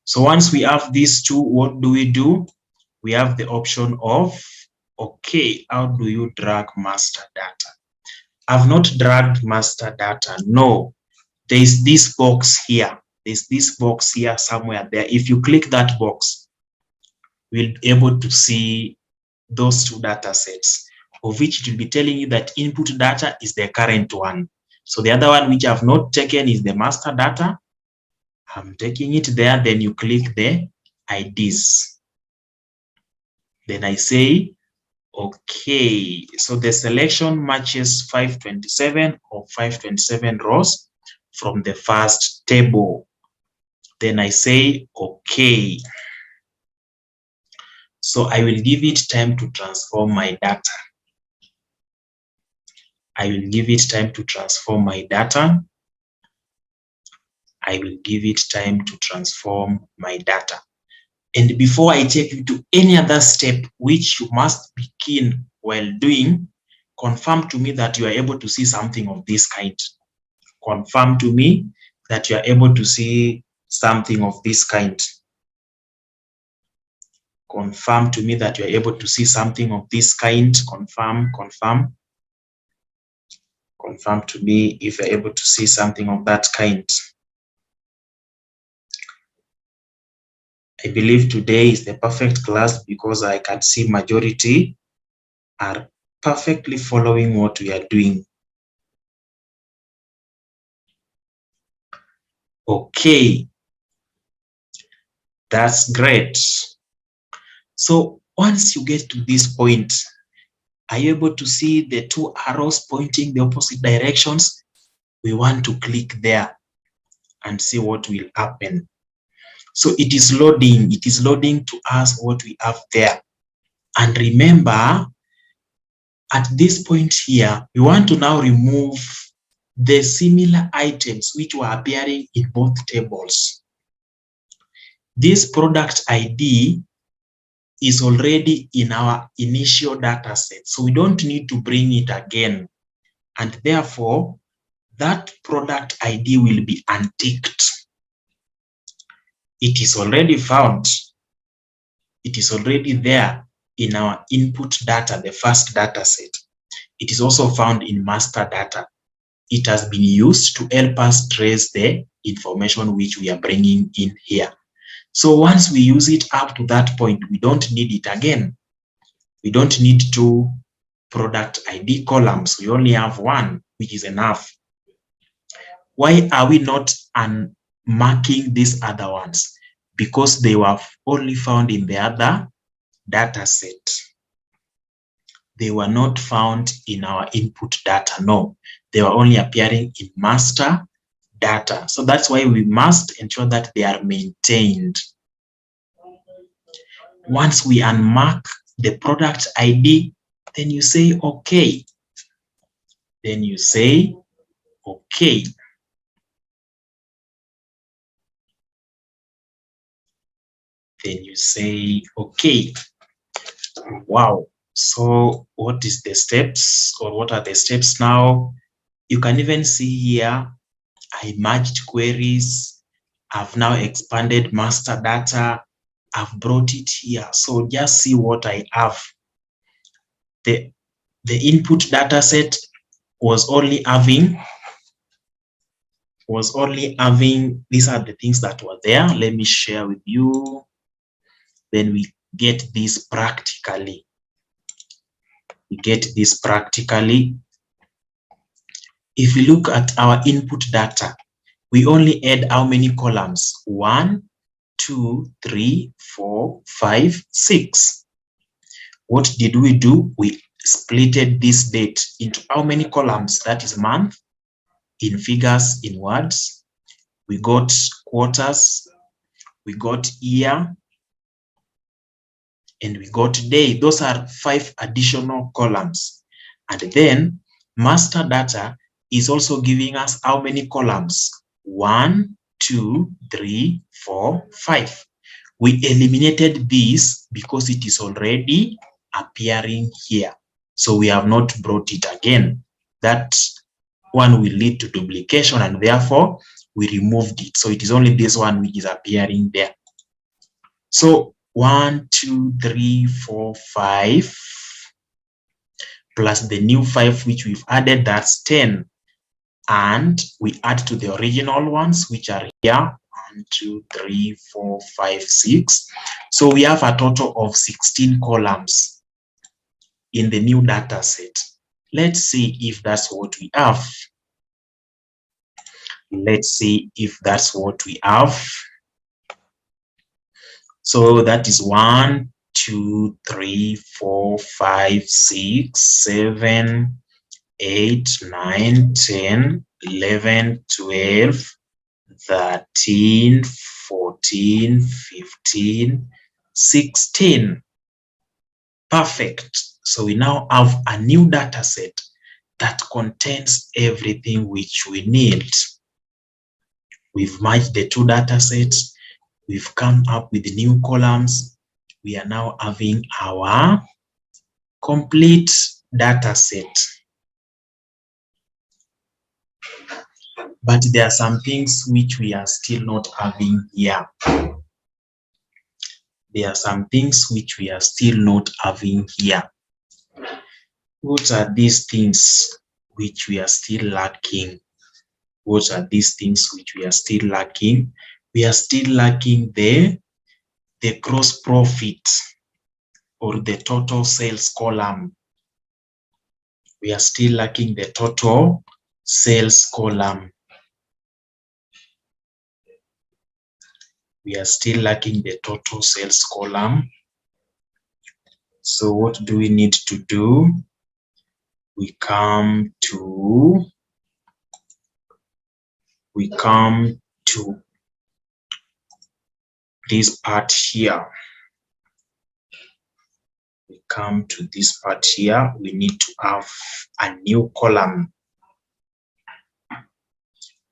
So once we have these two, what do? We have the option of, okay, how do you drag master data? I've not dragged master data. No, there's this box here. There's this box here somewhere there. If you click that box, we'll be able to see those two data sets, of which it will be telling you that input data is the current one. So the other one which I've not taken is the master data, I'm taking it there. Then you click the IDs. Then I say, okay. So the selection matches 527 or 527 rows from the first table. Then I say, okay. So I will give it time to transform my data. I will give it time to transform my data. I will give it time to transform my data. And before I take you to any other step which you must be keen while doing, confirm to me that you are able to see something of this kind. Confirm to me that you are able to see something of this kind. Confirm to me that you are able to see something of this kind. Confirm, confirm. Confirm to me if you're able to see something of that kind. I believe today is the perfect class because I can see majority are perfectly following what we are doing. Okay, that's great. So once you get to this point, are you able to see the two arrows pointing the opposite directions? We want to click there and see what will happen. So it is loading to us what we have there. And remember, at this point here, we want to now remove the similar items which were appearing in both tables. This product ID is already in our initial data set, so we don't need to bring it again. And therefore, that product ID will be unticked. It is already found. It is already there in our input data, the first data set. It is also found in master data. It has been used to help us trace the information which we are bringing in here. So once we use it up to that point, we don't need it again. We don't need two product ID columns. We only have one, which is enough. Why are we not unmarking these other ones? Because they were only found in the other data set. They were not found in our input data. No, they were only appearing in master data. So that's why we must ensure that they are maintained. Once we unmark the product ID, then you say, okay. Then you say, okay. Then you say, okay. Wow. So what is the steps, or what are the steps now? You can even see here, I merged queries. I've now expanded master data. I've brought it here. So just see what I have. The input data set was only having, these are the things that were there. Let me share with you. Then we get this practically. We get this practically. If we look at our input data, we only add how many columns? 1, 2, 3, 4, 5, 6. What did we do? We splitted this date into how many columns? That is month, in figures, in words. We got quarters, we got year, and we got day. Those are 5 additional columns. And then master data is also giving us how many columns? 1, 2, 3, 4, 5. We eliminated this because it is already appearing here. So we have not brought it again. That one will lead to duplication, and therefore we removed it. So it is only this one which is appearing there. So 1, 2, 3, 4, 5 plus the new 5 which we've added, that's 10. And we add to the original ones which are here, 1, 2, 3, 4, 5, 6. So we have a total of 16 columns in the new data set. Let's see if that's what we have. Let's see if that's what we have. So that is 1, 2, 3, 4, 5, 6, 7, 8, 9, 10, 11, 12, 13, 14, 15, 16. Perfect. So we now have a new data set that contains everything which we need. We've merged the two data sets. We've come up with new columns. We are now having our complete data set. But there are some things which we are still not having here. There are some things which we are still not having here. What are these things which we are still lacking? What are these things which we are still lacking? We are still lacking the gross profit or the total sales column. We are still lacking the total sales column. We are still lacking the total sales column. So what do we need to do? We come to this part here. We come to this part here. We need to have a new column.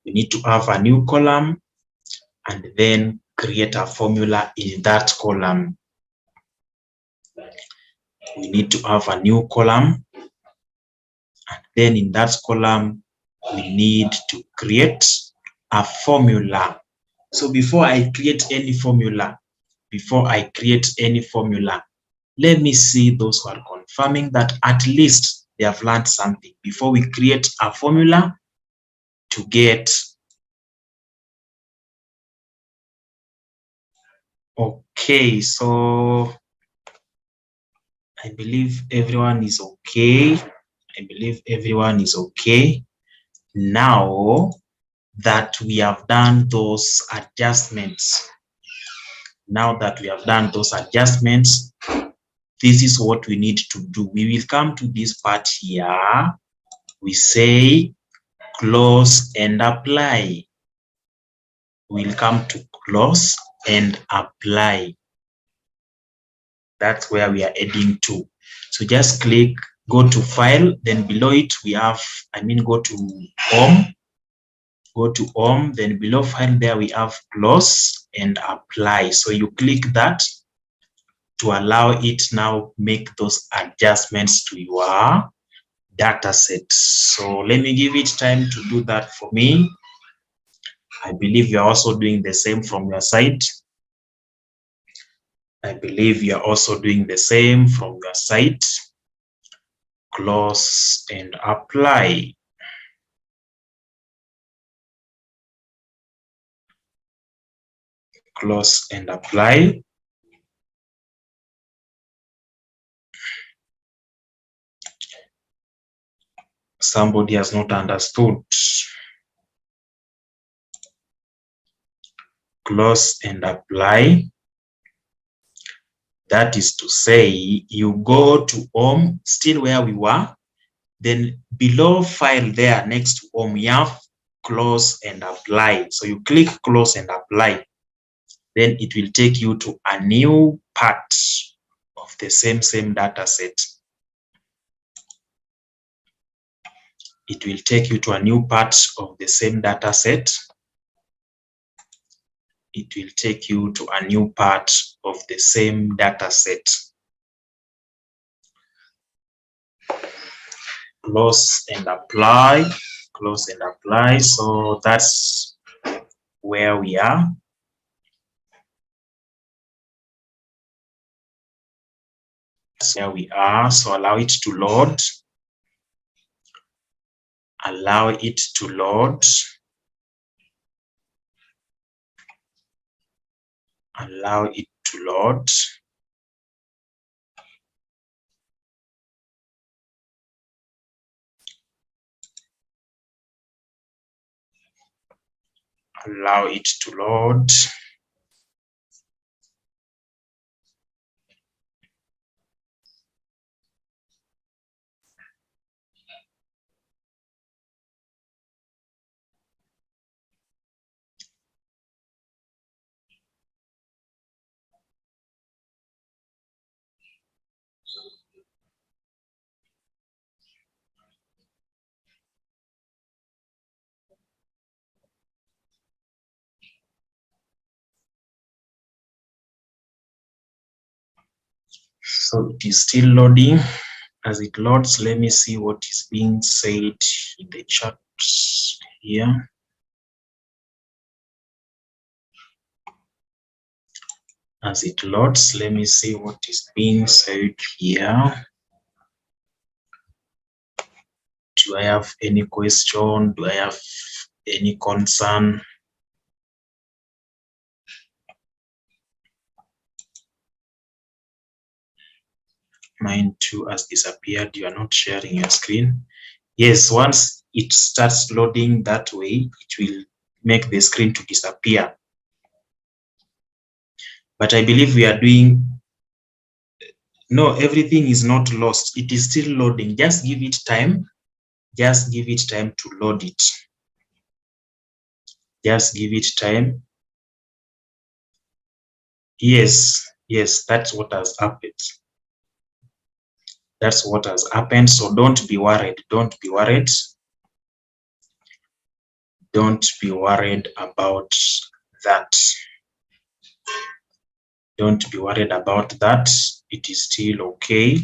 We need to have a new column and then create a formula in that column. We need to have a new column, and then in that column, we need to create a formula. So before I create any formula, let me see those who are confirming that at least they have learned something before we create a formula to get. Okay, so I believe everyone is okay. Now that we have done those adjustments, this is what we need to do. We will come to this part here. We say close and apply. We'll come to close and apply. That's where we are heading to. So just click, go to file, then below it we have, go to home, then below file there we have close and apply. So you click that to allow it now make those adjustments to your data set. So let me give it time to do that for me. I believe you're also doing the same from your side. Close and apply. Close and apply. Somebody has not understood. Close and apply. That is to say, you go to home, still where we were, then below file there next to home, we have close and apply. So you click close and apply. Then it will take you to a new part of the same data set. It will take you to a new part of the same data set. It will take you to a new part of the same data set. Close and apply. Close and apply. So that's where we are. So allow it to load. Allow it to load. Allow it to load. Allow it to load. So it is still loading. As it loads, let me see what is being said in the chat here. As it loads, let me see what is being said here. Do I have any question? Do I have any concern? Mine too has disappeared. You are not sharing your screen. Yes, once it starts loading that way, it will make the screen to disappear. But I believe we are doing, no, everything is not lost. It is still loading. Just give it time. Just give it time to load it. Just give it time. Yes, that's what has happened. That's what has happened. So don't be worried. Don't be worried. Don't be worried about that. Don't be worried about that. It is still okay.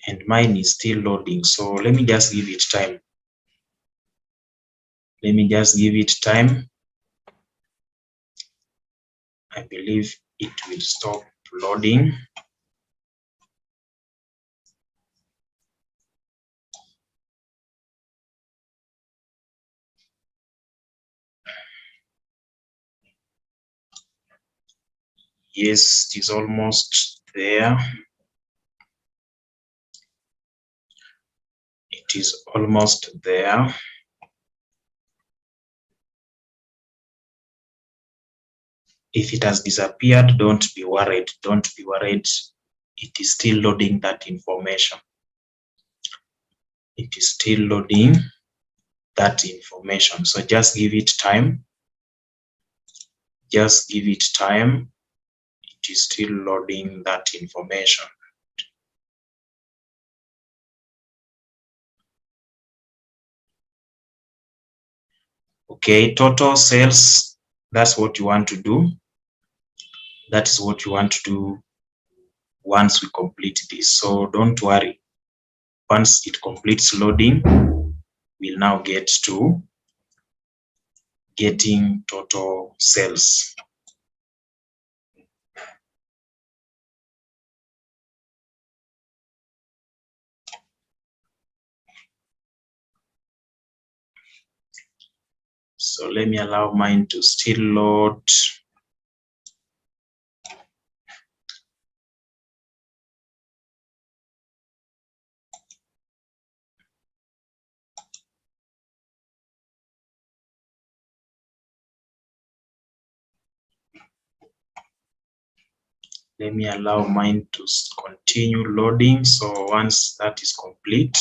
And mine is still loading. So let me just give it time. Let me just give it time. I believe it will stop loading. Yes, it is almost there. It is almost there. If it has disappeared, don't be worried. Don't be worried. It is still loading that information. It is still loading that information. So just give it time. Just give it time. It is still loading that information. Okay, total sales, that's what you want to do. That is what you want to do once we complete this. So don't worry. Once it completes loading, we'll now get to getting total sales. So let me allow mine to still load. Let me allow mine to continue loading. So once that is complete,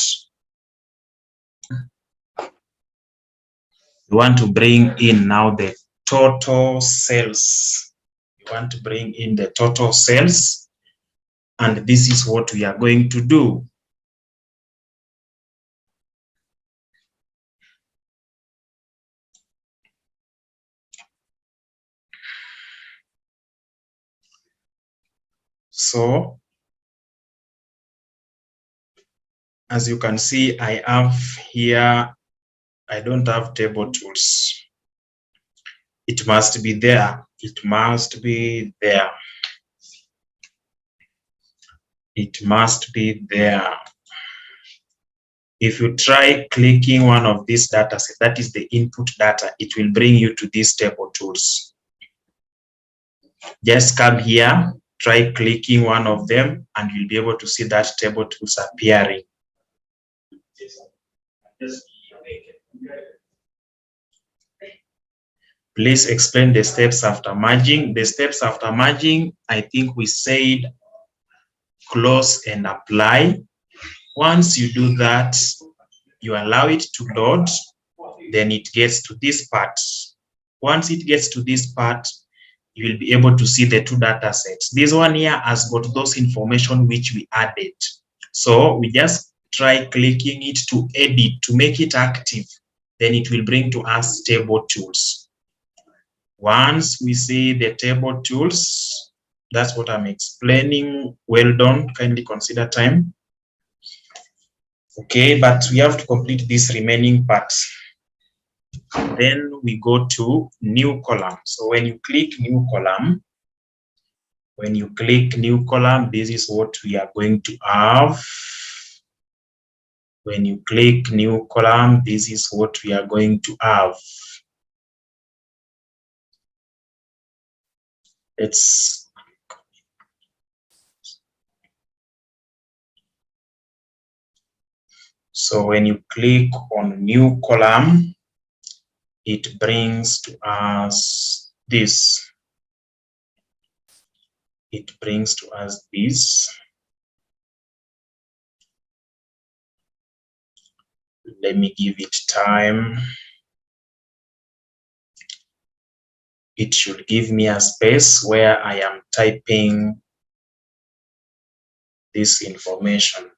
you want to bring in now the total sales. You want to bring in the total sales, and this is what we are going to do. So as you can see, I have here, I don't have table tools. It must be there. It must be there. It must be there. If you try clicking one of these data sets, that is the input data, it will bring you to these table tools. Just come here, try clicking one of them, and you'll be able to see that table tools appearing. Please explain the steps after merging. The steps after merging, I think we said close and apply. Once you do that, you allow it to load, then it gets to this part. Once it gets to this part, you will be able to see the two data sets. This one here has got those information which we added. So we just try clicking it to edit, to make it active. Then it will bring to us table tools. Once we see the table tools, that's what I'm explaining. Well done. Kindly consider time. Okay, but we have to complete this remaining part. Then we go to new column. So when you click new column, this is what we are going to have. When you click new column, this is what we are going to have. So when you click on new column, it brings to us this. It brings to us this. Let me give it time. It should give me a space where I am typing this information.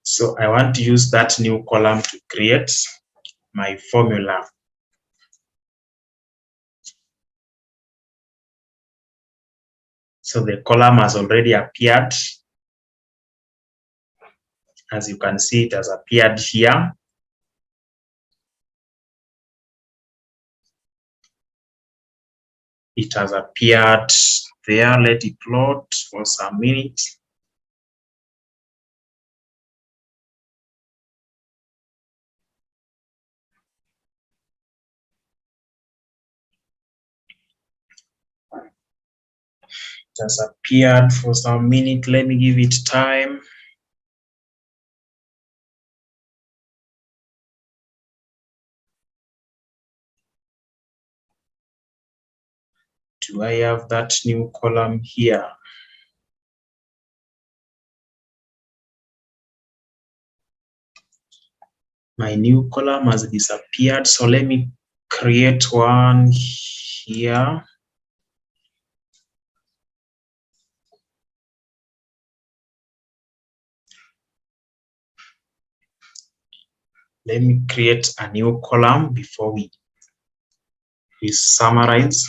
So I want to use that new column to create my formula. So the column has already appeared. As you can see, it has appeared here. It has appeared there. Let it load for some minutes. It has appeared for some minute. Let me give it time. Do I have that new column here? My new column has disappeared. So let me create one here. Let me create a new column before we summarize.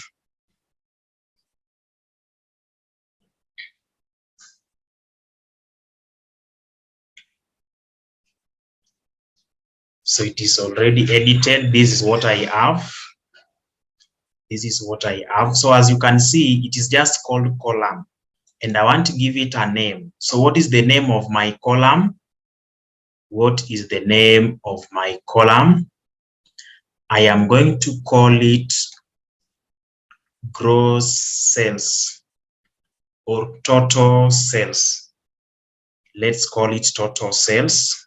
So it is already edited. This is what I have. This is what I have. So as you can see, it is just called column. And I want to give it a name. So what is the name of my column? What is the name of my column? I am going to call it gross sales or total sales. Let's call it total sales.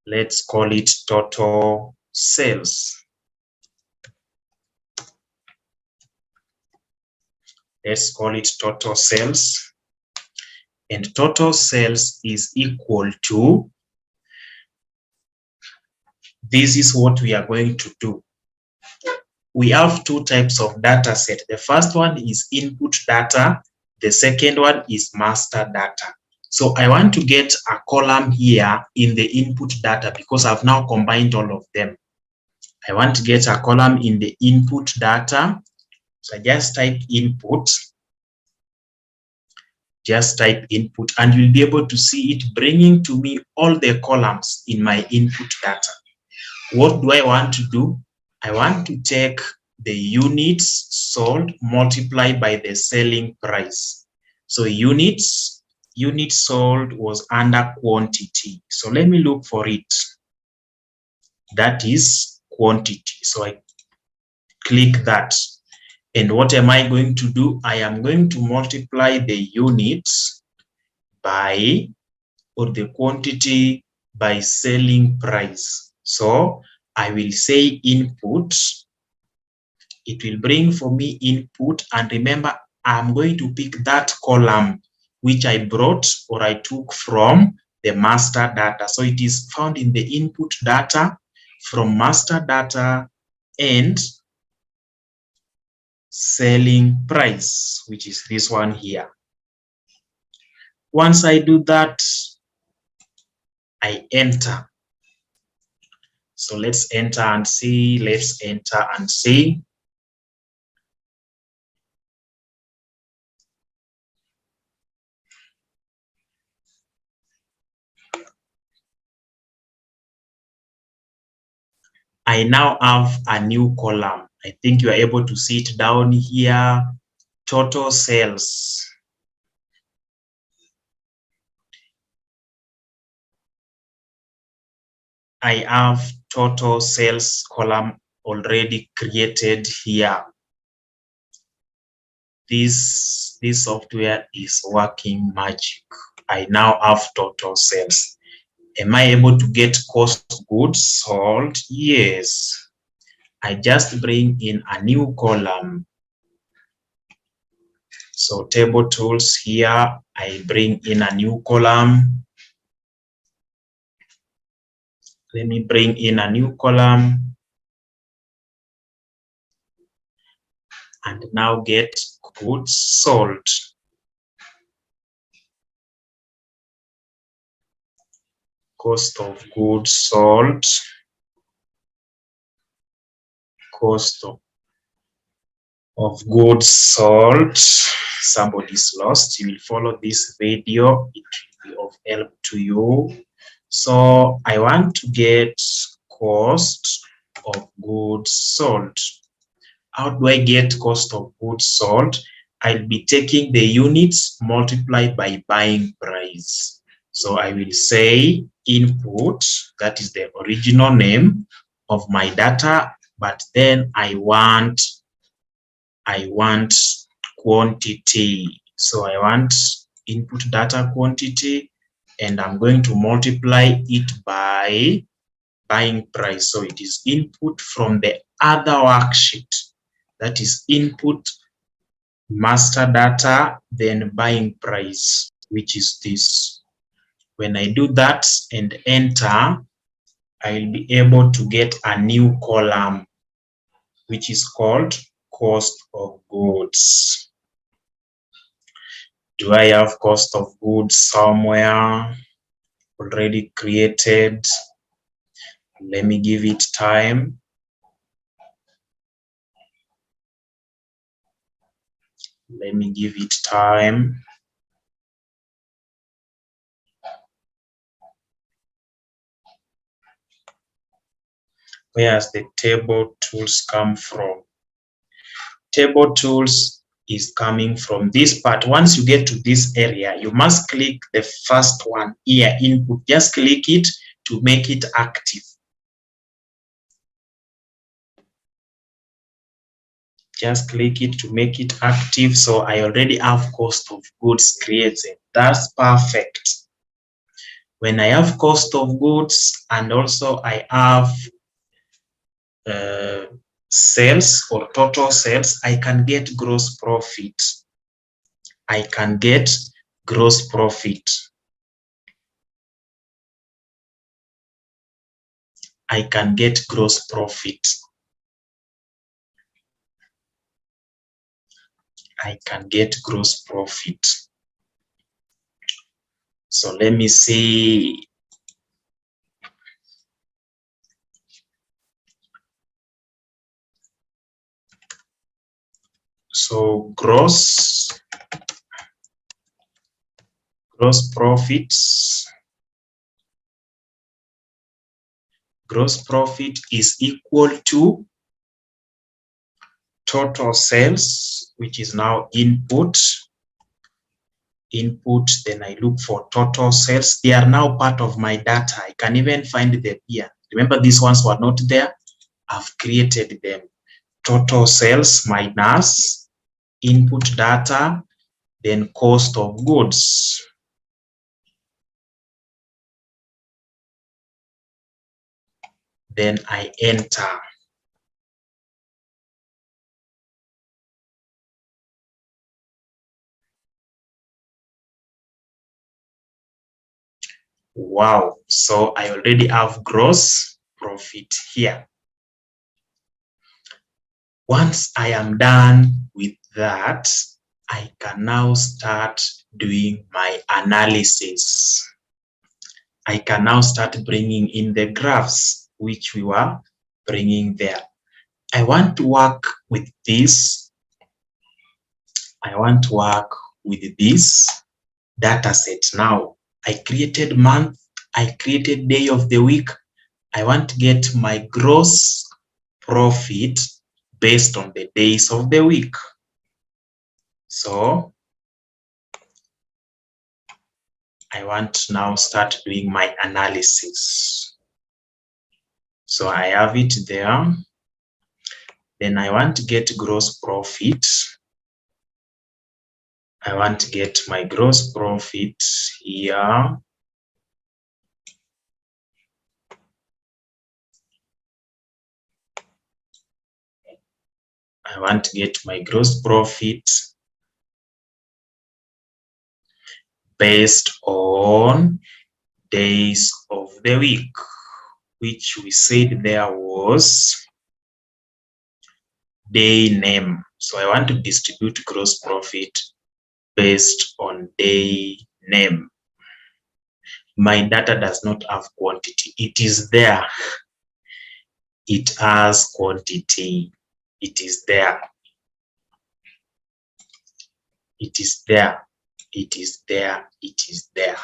Let's call it total sales. Let's call it total sales. And total sales is equal to, this is what we are going to do. We have two types of data set. The first one is input data. The second one is master data. So I want to get a column here in the input data because I've now combined all of them. I want to get a column in the input data. So I just type input. Just type input and you'll be able to see it bringing to me all the columns in my input data. What do I want to do? I want to take the units sold multiplied by the selling price. So units unit sold was under quantity. So let me look for it. That is quantity. So I click that. And what am I going to do? I am going to multiply the units by, or the quantity by selling price. So I will say input. It will bring for me input. And remember, I'm going to pick that column which I brought or I took from the master data. So it is found in the input data from master data and selling price, which is this one here. Once I do that, I enter. So let's enter and see. Let's enter and see. I now have a new column. I think you are able to see it down here. Total sales. I have total sales column already created here. This software is working magic. I now have total sales. Am I able to get cost of goods sold? Yes. I just bring in a new column. So table tools here, I bring in a new column. Let me bring in a new column and now get goods sold. Cost of goods sold. Cost of goods sold. Somebody's lost. You will follow this video. It will be of help to you. So I want to get cost of goods sold. How do I get cost of goods sold? I'll be taking the units multiplied by buying price. So I will say input, that is the original name of my data, but then I want quantity. So I want input data quantity, and I'm going to multiply it by buying price. So it is input from the other worksheet. That is input master data, then buying price, which is this. When I do that and enter, I'll be able to get a new column, which is called cost of goods. Do I have cost of goods somewhere already created? Let me give it time. Let me give it time. Where does the table tools come from? Table tools is coming from this part. Once you get to this area, you must click the first one here, input. Just click it to make it active. Just click it to make it active. So I already have cost of goods created. That's perfect. When I have cost of goods and also I have sales or total sales, I can get gross profit. I can get gross profit. I can get gross profit. I can get gross profit. So let me see. So gross profits. Gross profit is equal to total sales, which is now input, input, then I look for total sales. They are now part of my data. I can even find them here. Remember, these ones were not there. I've created them. Total sales minus input data, then cost of goods. Then I enter. Wow, so I already have gross profit here. Once I am done with that, I can now start doing my analysis. I can now start bringing in the graphs which we were bringing there. I want to work with this. I want to work with this data set now. I created month, I created day of the week. I want to get my gross profit based on the days of the week. So I want to now start doing my analysis. So I have it there. Then I want to get gross profit. I want to get my gross profit here. I want to get my gross profit based on days of the week, which we said there was day name. So I want to distribute gross profit based on day name. My data does not have quantity. It is there. It has quantity. It is there. It is there. It is there. It is there.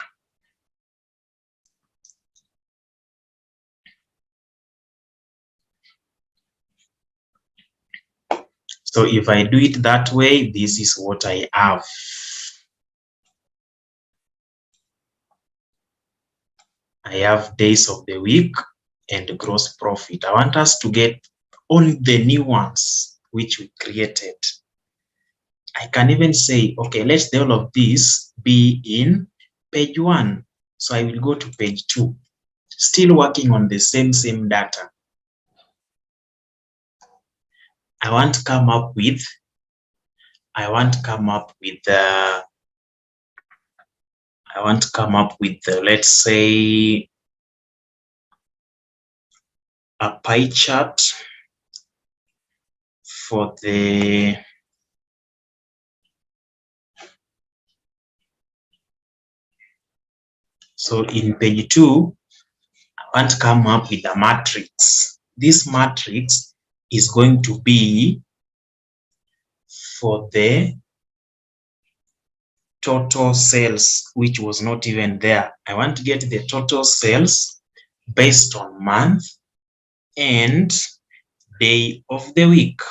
So if I do it that way, this is what I have. I have days of the week and gross profit. I want us to get only the new ones which we created. I can even say, okay, let all of this be in page 1. So I will go to page 2, still working on the same data. I want to come up with, let's say, a pie chart for the so in page 2, I want to come up with a matrix. This matrix is going to be for the total sales, which was not even there. I want to get the total sales based on month and day of the week.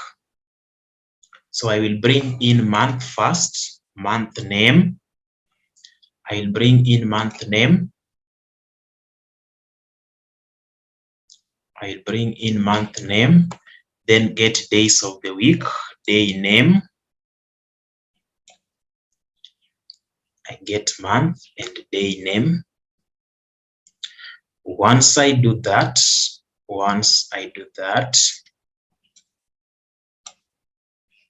So I will bring in month first, month name. I will bring in month name. I will bring in month name, then get days of the week, day name. I get month and day name. Once I do that,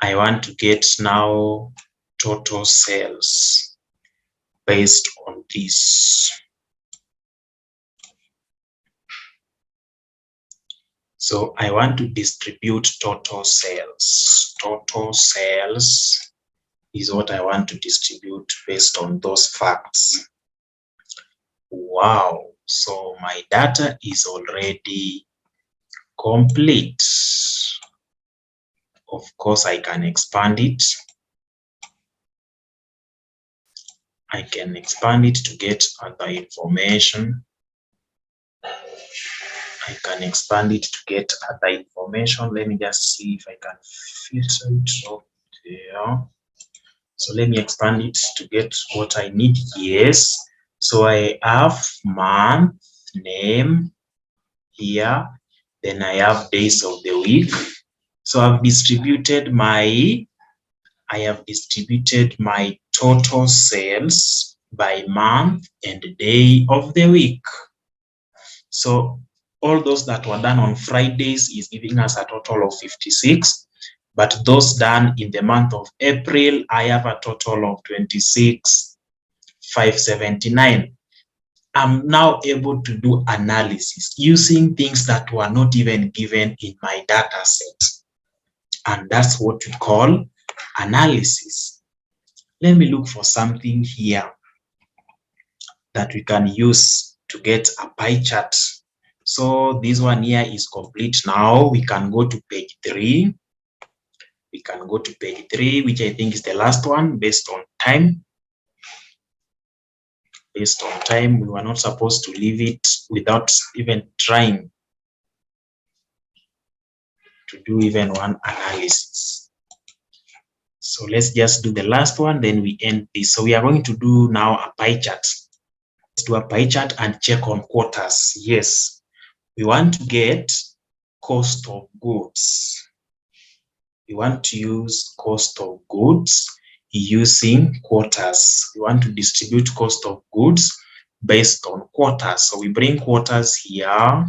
I want to get now total sales based on this. So I want to distribute total sales. Total sales is what I want to distribute based on those facts. Wow, so my data is already complete. Of course, I can expand it. I can expand it to get other information. I can expand it to get other information. Let me just see if I can filter it up there. So let me expand it to get what I need. Yes. So I have month, name here. Then I have days of the week. So I have distributed my total sales by month and day of the week. So all those that were done on Fridays is giving us a total of 56. But those done in the month of April, I have a total of 26,579. I'm now able to do analysis using things that were not even given in my data set. And that's what we call analysis. Let me look for something here that we can use to get a pie chart. So this one here is complete now. We can go to page 3. We can go to page 3, which I think is the last one based on time. Based on time, we were not supposed to leave it without even trying to do even one analysis. So let's just do the last one, then we end this. So we are going to do now a pie chart. Let's do a pie chart and check on quarters. Yes, we want to get cost of goods. We want to use cost of goods using quarters. We want to distribute cost of goods based on quarters. So we bring quarters here.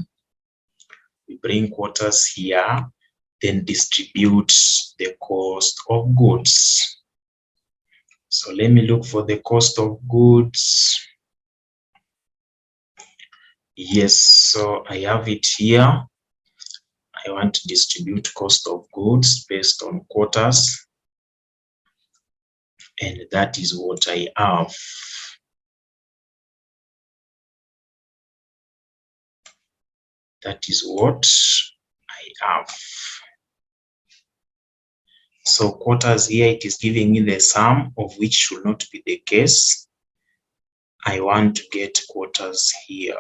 We bring quarters here, then distribute the cost of goods. So let me look for the cost of goods. Yes, so I have it here. I want to distribute cost of goods based on quarters. And that is what I have. That is what I have. So quarters here, it is giving me the sum, of which should not be the case. I want to get quarters here,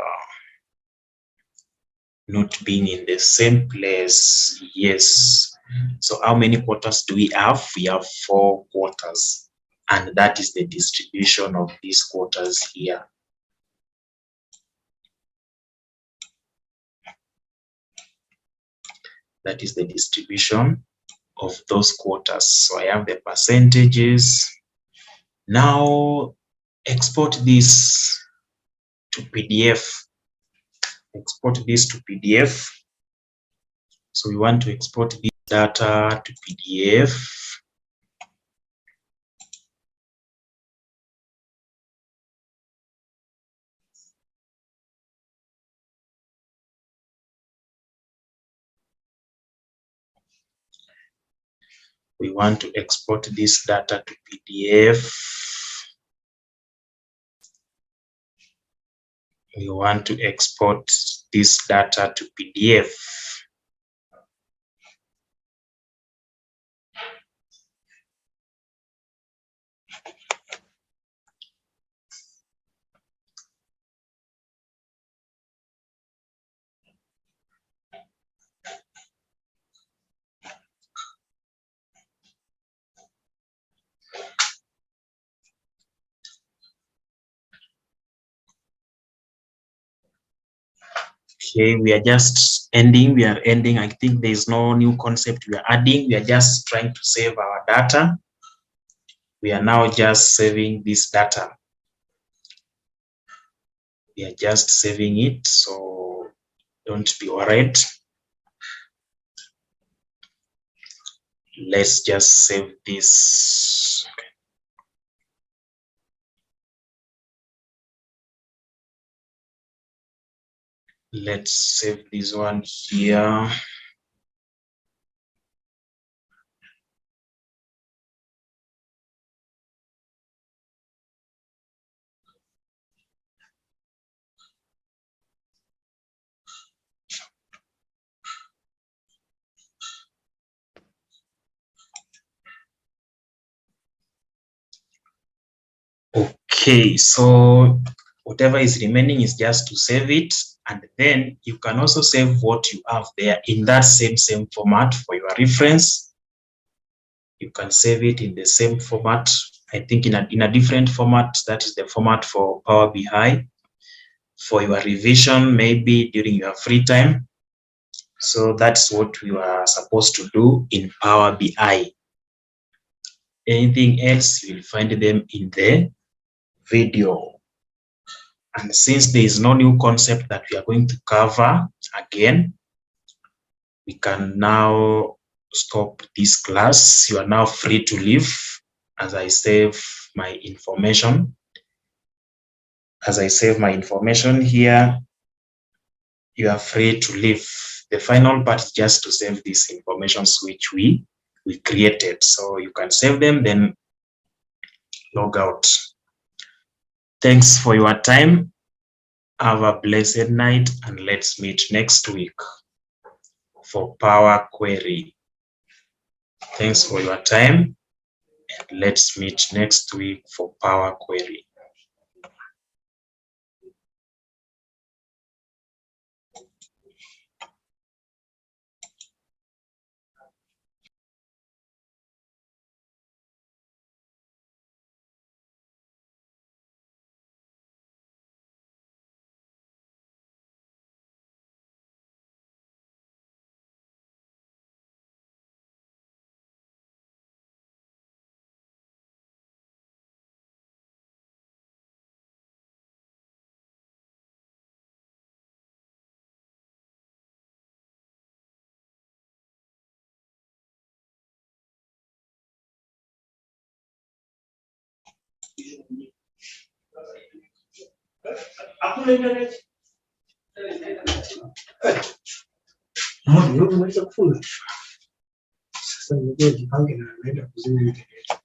not being in the same place. Yes. So how many quarters do we have? We have 4 quarters. And that is the distribution of these quarters here. That is the distribution of those quarters. So I have the percentages. Now export this to PDF. Export this to PDF. So we want to export this data to PDF. We want to export this data to PDF. We want to export this data to PDF. Okay, we are just ending. We are ending. I think there is no new concept we are adding. We are just trying to save our data. We are now just saving this data. We are just saving it, so don't be worried. Let's just save this. Okay. Let's save this one here. Okay, so whatever is remaining is just to save it, and then you can also save what you have there in that same format for your reference. You can save it in the same format I think in a different format. That is the format for Power BI for your revision, maybe during your free time. So that's what we are supposed to do in Power BI. Anything else, you will find them in the video. And since there is no new concept that we are going to cover again, we can now stop this class. You are now free to leave as I save my information. As I save my information here, you are free to leave. The final part is just to save these informations which we created. So you can save them, then log out. Thanks for your time. Have a blessed night, and let's meet next week for Power Query. Thanks for your time, and let's meet next week for Power Query. Unaweza kufuna sasa, ngoja jipange na naenda kuzima internet.